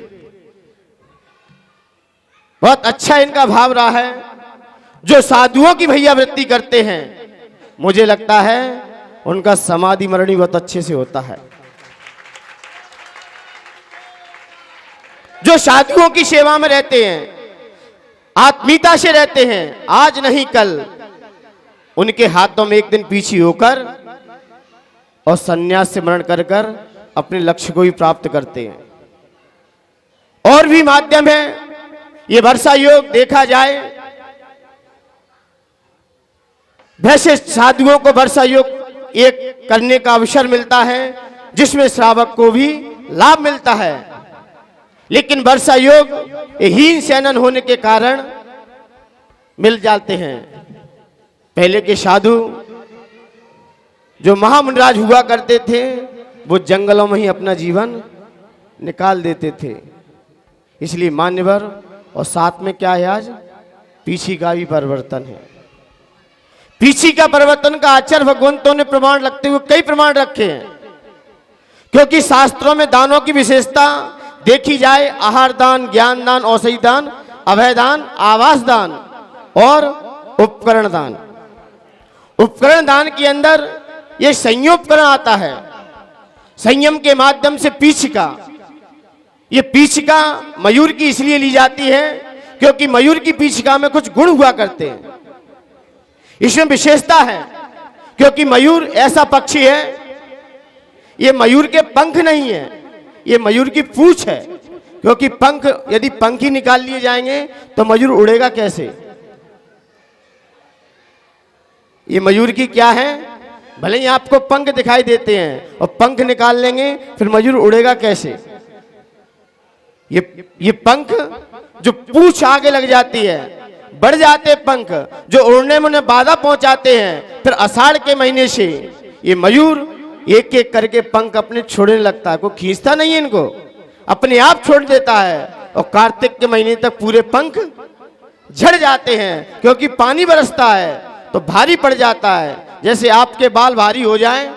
बहुत अच्छा इनका भाव रहा है। जो साधुओं की भैया वृत्ति करते हैं, मुझे लगता है उनका समाधि मरणी बहुत अच्छे से होता है। जो साधुओं की सेवा में रहते हैं, आत्मीयता से रहते हैं, आज नहीं कल उनके हाथों में एक दिन पीछे होकर और संन्यास से मरण कर कर अपने लक्ष्य को भी प्राप्त करते हैं। और भी माध्यम है। ये वर्षा योग देखा जाए, वैसे साधुओं को वर्षा योग एक करने का अवसर मिलता है, जिसमें श्रावक को भी लाभ मिलता है। लेकिन वर्षा योग हीन शैनन होने के कारण मिल जाते हैं। पहले के साधु जो महामुनिराज हुआ करते थे वो जंगलों में ही अपना जीवन निकाल देते थे। इसलिए मान्यवर, और साथ में क्या है, आज पीछी का भी परिवर्तन है। पीछी का परिवर्तन का आचार्य भगवंतों ने प्रमाण रखते हुए कई प्रमाण रखे हैं, क्योंकि शास्त्रों में दानों की विशेषता देखी जाए, आहार दान, ज्ञान दान, औषधि दान, अभय दान, आवास दान और उपकरण दान। उपकरण दान के अंदर ये संयोपकरण आता है। संयम के माध्यम से पीछिका, ये पीछिका मयूर की इसलिए ली जाती है क्योंकि मयूर की पीछिका में कुछ गुण हुआ करते हैं। इसमें विशेषता है क्योंकि मयूर ऐसा पक्षी है, ये मयूर के पंख नहीं है, ये मयूर की पूंछ है। क्योंकि पंख, यदि पंख ही निकाल लिए जाएंगे तो मयूर उड़ेगा कैसे। ये मयूर की क्या है, भले ही आपको पंख दिखाई देते हैं और पंख निकाल लेंगे फिर मयूर उड़ेगा कैसे। ये पंख जो पूंछ आगे लग जाती है, बढ़ जाते पंख, जो उड़ने में उन्हें बाधा पहुंचाते हैं। फिर आषाढ़ के महीने से ये मयूर एक एक करके पंख अपने छोड़ने लगता है। कोई खींचता नहीं है इनको, अपने आप छोड़ देता है। और कार्तिक के महीने तक पूरे पंख झड़ जाते हैं, क्योंकि पानी बरसता है तो भारी पड़ जाता है। जैसे आपके बाल भारी हो जाएं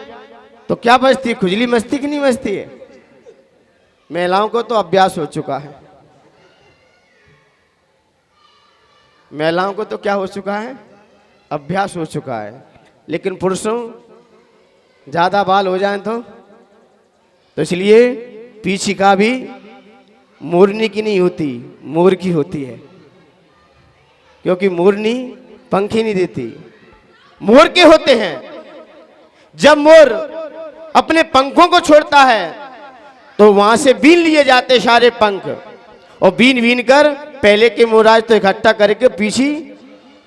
तो क्या बचती है, खुजली मस्ती की नहीं बचती है। महिलाओं को तो अभ्यास हो चुका है, महिलाओं को तो क्या हो चुका है, अभ्यास हो चुका है। लेकिन पुरुषों ज्यादा बाल हो जाएं तो इसलिए पीछिका भी मोरनी की नहीं होती, मोर की होती है। क्योंकि मोरनी पंख ही नहीं देती, मोर के होते हैं। जब मोर अपने पंखों को छोड़ता है तो वहां से बीन लिए जाते सारे पंख, और बीन बीन कर पहले के मोराज तो इकट्ठा करके पीछी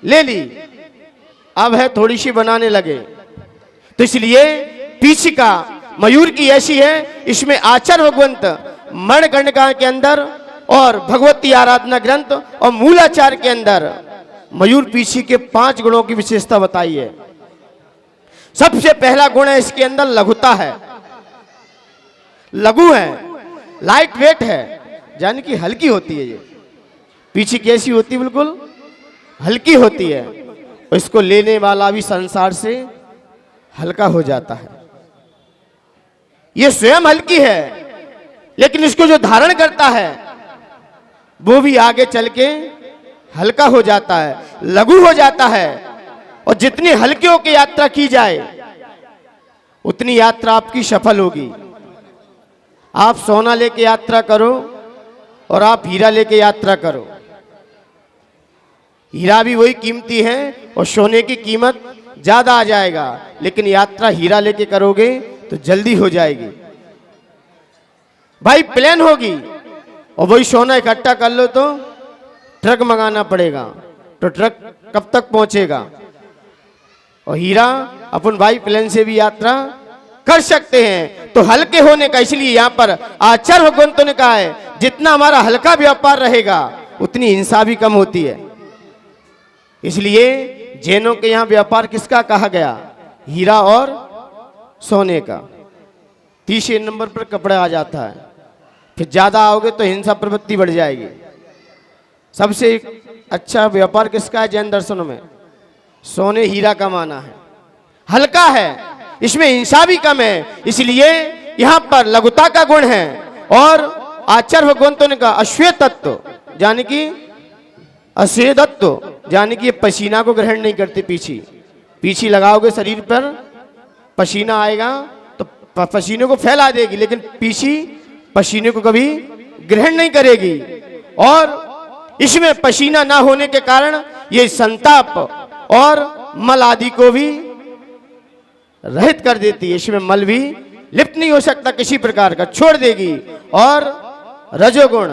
ले ली, अब है थोड़ी सी बनाने लगे। तो इसलिए पीछिका मयूर की ऐसी है। इसमें आचार्य भगवंत मणिकर्णिका के अंदर और भगवती आराधना ग्रंथ और मूलाचार के अंदर मयूर पीछी के 5 गुणों की विशेषता बताई है। सबसे पहला गुण है इसके अंदर लघुता है, लघु है, लाइट वेट है, यानी कि हल्की होती है। ये पीछी कैसी होती है, बिल्कुल हल्की होती है, और इसको लेने वाला भी संसार से हल्का हो जाता है। ये स्वयं हल्की है, लेकिन इसको जो धारण करता है वो भी आगे चल के हल्का हो जाता है, लघु हो जाता है। और जितनी हल्के होकर यात्रा की जाए उतनी यात्रा आपकी सफल होगी। आप सोना लेके यात्रा करो और आप हीरा लेके यात्रा करो, हीरा भी वही कीमती है और सोने की कीमत ज्यादा आ जाएगा, लेकिन यात्रा हीरा लेके करोगे तो जल्दी हो जाएगी। भाई प्लेन होगी और वही सोना इकट्ठा कर लो तो ट्रक मंगाना पड़ेगा, तो ट्रक कब तक पहुंचेगा। और हीरा अपन भाई प्लेन से भी यात्रा कर सकते हैं। तो हल्के होने का, इसलिए यहां पर आचार्य भगवंतों ने कहा है जितना हमारा हल्का व्यापार रहेगा उतनी हिंसा भी कम होती है। इसलिए जैनों के यहां व्यापार किसका कहा गया, हीरा और सोने का। तीसरे नंबर पर कपड़ा आ जाता है, फिर ज्यादा आओगे तो हिंसा प्रवृत्ति बढ़ जाएगी। सबसे अच्छा व्यापार किसका है जैन दर्शनों में, सोने हीरा का माना है, हल्का है, इसमें हिंसा भी कम है। इसलिए यहां पर लघुता का गुण है। और आचार्य भगवंतों ने कहा अश्वेत तत्व, यानी कि अश्वेतत्व, यानी कि पसीना को ग्रहण नहीं करते। पीछी लगाओगे शरीर पर, पसीना आएगा तो पसीने को फैला देगी, लेकिन पीछी पसीने को कभी ग्रहण नहीं करेगी। और इसमें पसीना ना होने के कारण ये संताप और मल आदि को भी रहित कर देती है। इसमें मल भी लिप्त नहीं हो सकता किसी प्रकार का, छोड़ देगी। और रजोगुण,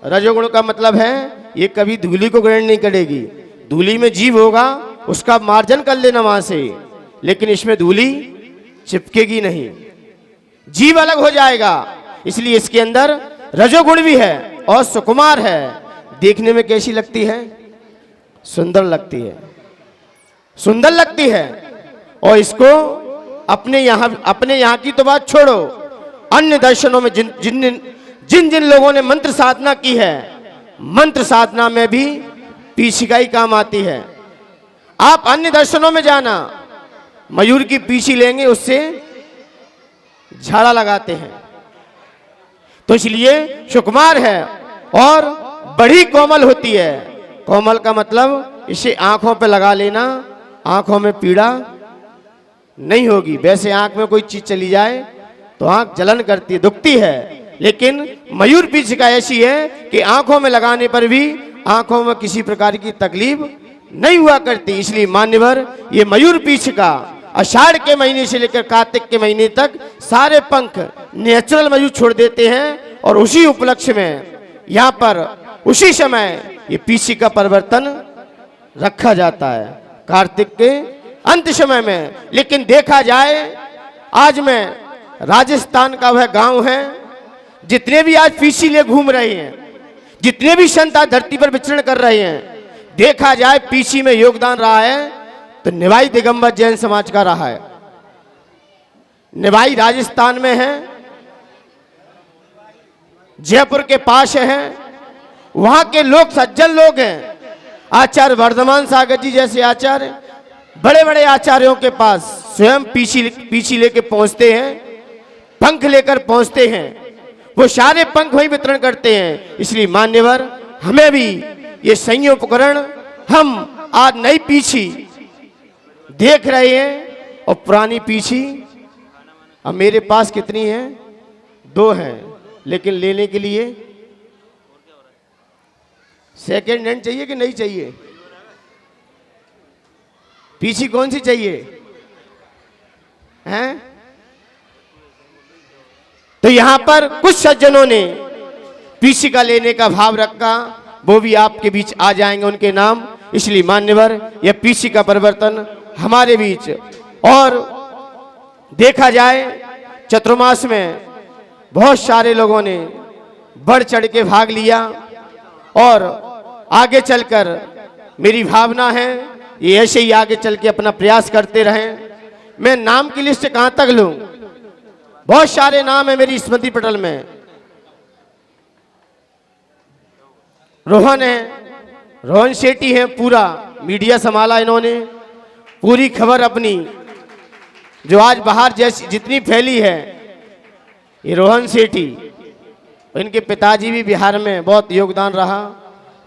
रजोगुण का मतलब है ये कभी धूली को ग्रहण नहीं करेगी। धूली में जीव होगा, उसका मार्जन कर लेना वहां से, लेकिन इसमें धूली चिपकेगी नहीं, जीव अलग हो जाएगा। इसलिए इसके अंदर रजोगुण भी है और सुकुमार है। देखने में कैसी लगती है, सुंदर लगती है, सुंदर लगती है। और इसको अपने यहाँ की तो बात छोड़ो, अन्य दर्शनों में जिन जिन लोगों ने मंत्र साधना की है, मंत्र साधना में भी पीछिका ही काम आती है। आप अन्य दर्शनों में जाना, मयूर की पीछी लेंगे, उससे झाड़ा लगाते हैं। तो इसलिए सुकुमार है और बड़ी कोमल होती है। कोमल का मतलब इसे आंखों पे लगा लेना, आंखों में पीड़ा नहीं होगी। वैसे आंख में कोई चीज चली जाए तो आंख जलन करती है, दुखती है, लेकिन मयूर पीछिका ऐसी है कि आंखों में लगाने पर भी आंखों में किसी प्रकार की तकलीफ नहीं हुआ करती। इसलिए मान्यवर ये मयूर पीछिका आषाढ़ के महीने से लेकर कार्तिक के महीने तक सारे पंख नेचुरल मयूर छोड़ देते हैं और उसी उपलक्ष्य में यहाँ पर उसी समय ये पीछिका परिवर्तन रखा जाता है कार्तिक के अंत समय में। लेकिन देखा जाए आज मैं राजस्थान का वह गांव है, जितने भी आज पीछी ले घूम रहे हैं, जितने भी संत आज धरती पर विचरण कर रहे हैं, देखा जाए पीछी में योगदान रहा है तो निवाई दिगंबर जैन समाज का रहा है। निवाई राजस्थान में है, जयपुर के पास है, वहां के लोग सज्जन लोग हैं। आचार्य वर्धमान सागर जी जैसे आचार्य बड़े बड़े आचार्यों के पास स्वयं पीछी लेके पहुंचते हैं, पंख लेकर पहुंचते हैं, वो सारे पंख वही वितरण करते हैं। इसलिए मान्यवर हमें भी ये संयोग उपकरण हम आज नई पीछी देख रहे हैं और पुरानी पीछी अब मेरे पास कितनी है? 2 हैं, लेकिन लेने के लिए सेकेंड हैंड चाहिए कि नहीं चाहिए? पीछी कौन सी चाहिए हैं? तो यहां पर कुछ सज्जनों ने पीछी का लेने का भाव रखा, वो भी आपके बीच आ जाएंगे उनके नाम। इसलिए मान्यवर यह पीछी का परिवर्तन हमारे बीच। और देखा जाए चतुर्मास में बहुत सारे लोगों ने बढ़ चढ़ के भाग लिया और आगे चलकर मेरी भावना है ये ऐसे ही आगे चल के अपना प्रयास करते रहें। मैं नाम की लिस्ट कहां तक लूं? बहुत सारे नाम है मेरी स्मृति पटल में। रोहन है, रोहन शेट्टी है, पूरा मीडिया संभाला इन्होंने, पूरी खबर अपनी जो आज बाहर जैसी जितनी फैली है ये रोहन सेठी। इनके पिताजी भी बिहार में बहुत योगदान रहा।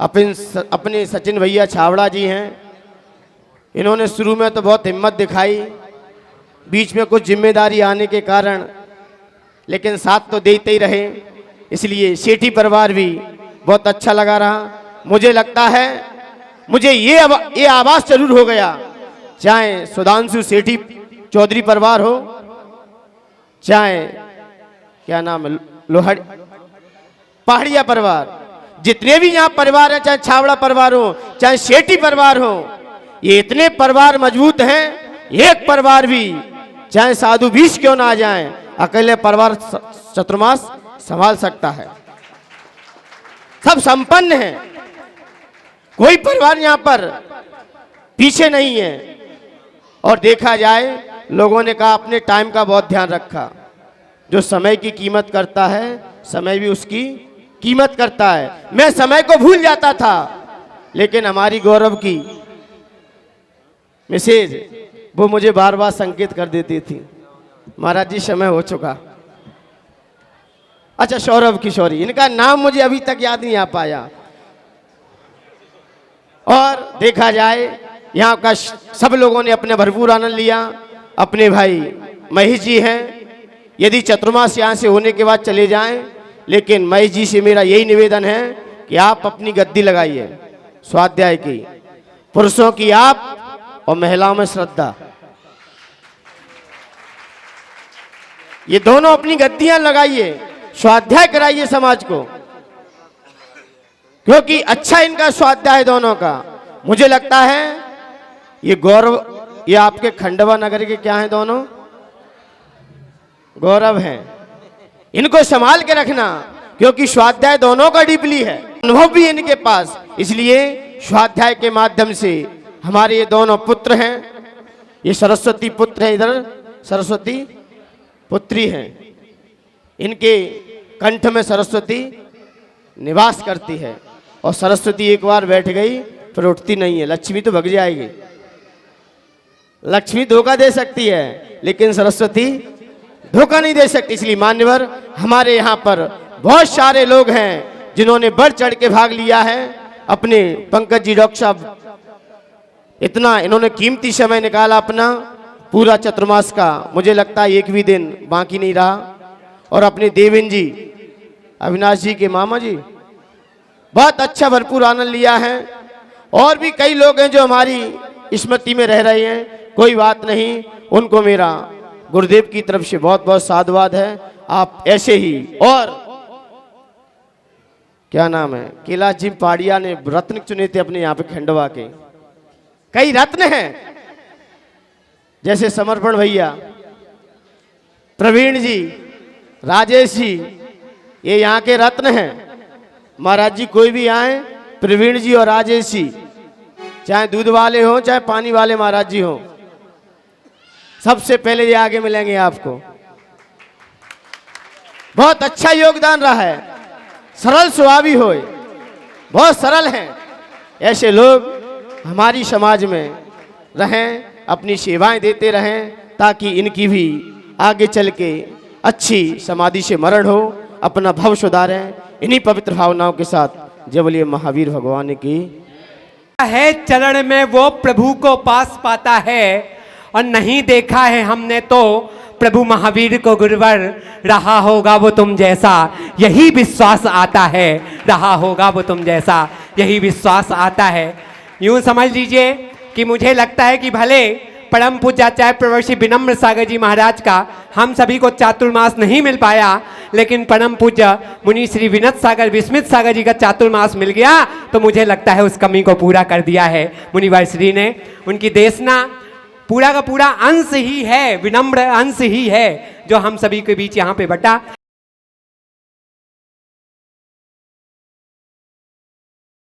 अपने सचिन भैया छावड़ा जी हैं, इन्होंने शुरू में तो बहुत हिम्मत दिखाई, बीच में कुछ जिम्मेदारी आने के कारण, लेकिन साथ तो देते ही रहे। इसलिए सेठी परिवार भी बहुत अच्छा लगा रहा। मुझे लगता है मुझे ये आवाज जरूर हो गया, चाहे सुधांशु सेठी चौधरी परिवार हो, चाहे क्या नाम है लोहड़ी पहाड़िया परिवार, जितने भी यहाँ परिवार हैं, चाहे छावड़ा परिवार हो, चाहे सेठी परिवार हो, ये इतने परिवार मजबूत हैं। एक परिवार भी चाहे साधु 20 क्यों ना आ जाए, अकेले परिवार चतुर्मास संभाल सकता है। सब संपन्न है, कोई परिवार यहाँ पर पीछे नहीं है। और देखा जाए लोगों ने कहा अपने टाइम का बहुत ध्यान रखा। जो समय की कीमत करता है समय भी उसकी कीमत करता है। मैं समय को भूल जाता था, लेकिन हमारी गौरव की मैसेज वो मुझे बार बार संकेत कर देती थी, महाराज जी समय हो चुका। अच्छा, सौरभ किशोरी, इनका नाम मुझे अभी तक याद नहीं आ पाया। और देखा जाए यहाँ का सब लोगों ने अपने भरपूर आनंद लिया। अपने भाई महेश जी हैं, यदि चतुर्मास यहाँ से होने के बाद चले जाएं, लेकिन महेश जी से मेरा यही निवेदन है कि आप अपनी गद्दी लगाइए स्वाध्याय की, पुरुषों की आप और महिलाओं में श्रद्धा, ये दोनों अपनी गद्दियां लगाइए, स्वाध्याय कराइए समाज को, क्योंकि अच्छा इनका स्वाध्याय दोनों का। मुझे लगता है ये गौरव, ये आपके खंडवा नगर के क्या हैं, दोनों गौरव हैं। इनको संभाल के रखना, क्योंकि स्वाध्याय दोनों का डीपली है, अनुभव भी इनके पास। इसलिए स्वाध्याय के माध्यम से हमारे ये दोनों पुत्र हैं, ये सरस्वती पुत्र हैं, इधर सरस्वती पुत्री हैं। इनके कंठ में सरस्वती निवास करती है और सरस्वती एक बार बैठ गई फिर उठती नहीं है। लक्ष्मी तो भग जाएगी, लक्ष्मी धोखा दे सकती है लेकिन सरस्वती धोखा नहीं दे सकती। इसलिए मान्यवर हमारे यहाँ पर बहुत सारे लोग हैं जिन्होंने बढ़ चढ़ के भाग लिया है। अपने पंकज जी डॉक्टर साहब इतना इन्होंने कीमती समय निकाला अपना, पूरा चतुर्मास का मुझे लगता है एक भी दिन बाकी नहीं रहा। और अपने देवेन जी अविनाश जी के मामा जी बहुत अच्छा भरपूर आनंद लिया है। और भी कई लोग हैं जो हमारी स्मृति में रह रहे हैं, कोई बात नहीं, उनको मेरा गुरुदेव की तरफ से बहुत बहुत साधुवाद है। आप ऐसे ही, और क्या नाम है, कैलाश जी पाड़िया ने रत्न चुने थे अपने यहाँ पे खंडवा के, कई रत्न हैं जैसे समर्पण भैया, प्रवीण जी, राजेश जी, ये यहाँ के रत्न हैं। महाराज जी कोई भी आए, प्रवीण जी और राजेश जी, चाहे दूध वाले हो चाहे पानी वाले महाराज जी हो, सबसे पहले ये आगे मिलेंगे आपको। बहुत अच्छा योगदान रहा है, सरल स्वभावी हो, बहुत सरल हैं। ऐसे लोग हमारी समाज में रहें, अपनी सेवाएं देते रहें ताकि इनकी भी आगे चल के अच्छी समाधि से मरण हो, अपना भव सुधारें। इन्हीं पवित्र भावनाओं के साथ जय बोलिए महावीर भगवान की है। चरण में वो प्रभु को पास पाता है और नहीं देखा है हमने तो प्रभु महावीर को गुरुवर, रहा होगा वो तुम जैसा यही विश्वास आता है, रहा होगा वो तुम जैसा यही विश्वास आता है। यूं समझ लीजिए कि मुझे लगता है कि भले परम पूज्याचार्य प्रवर्षी विनम्र सागर जी महाराज का हम सभी को चातुर्मास नहीं मिल पाया, लेकिन परम पूज्य मुनि श्री विनत सागर विस्मित सागर जी का चातुर्मास मिल गया, तो मुझे लगता है उस कमी को पूरा कर दिया है मुनिवर श्री ने। उनकी देशना पूरा का पूरा अंश ही है, विनम्र अंश ही है जो हम सभी के बीच यहाँ पे बटा।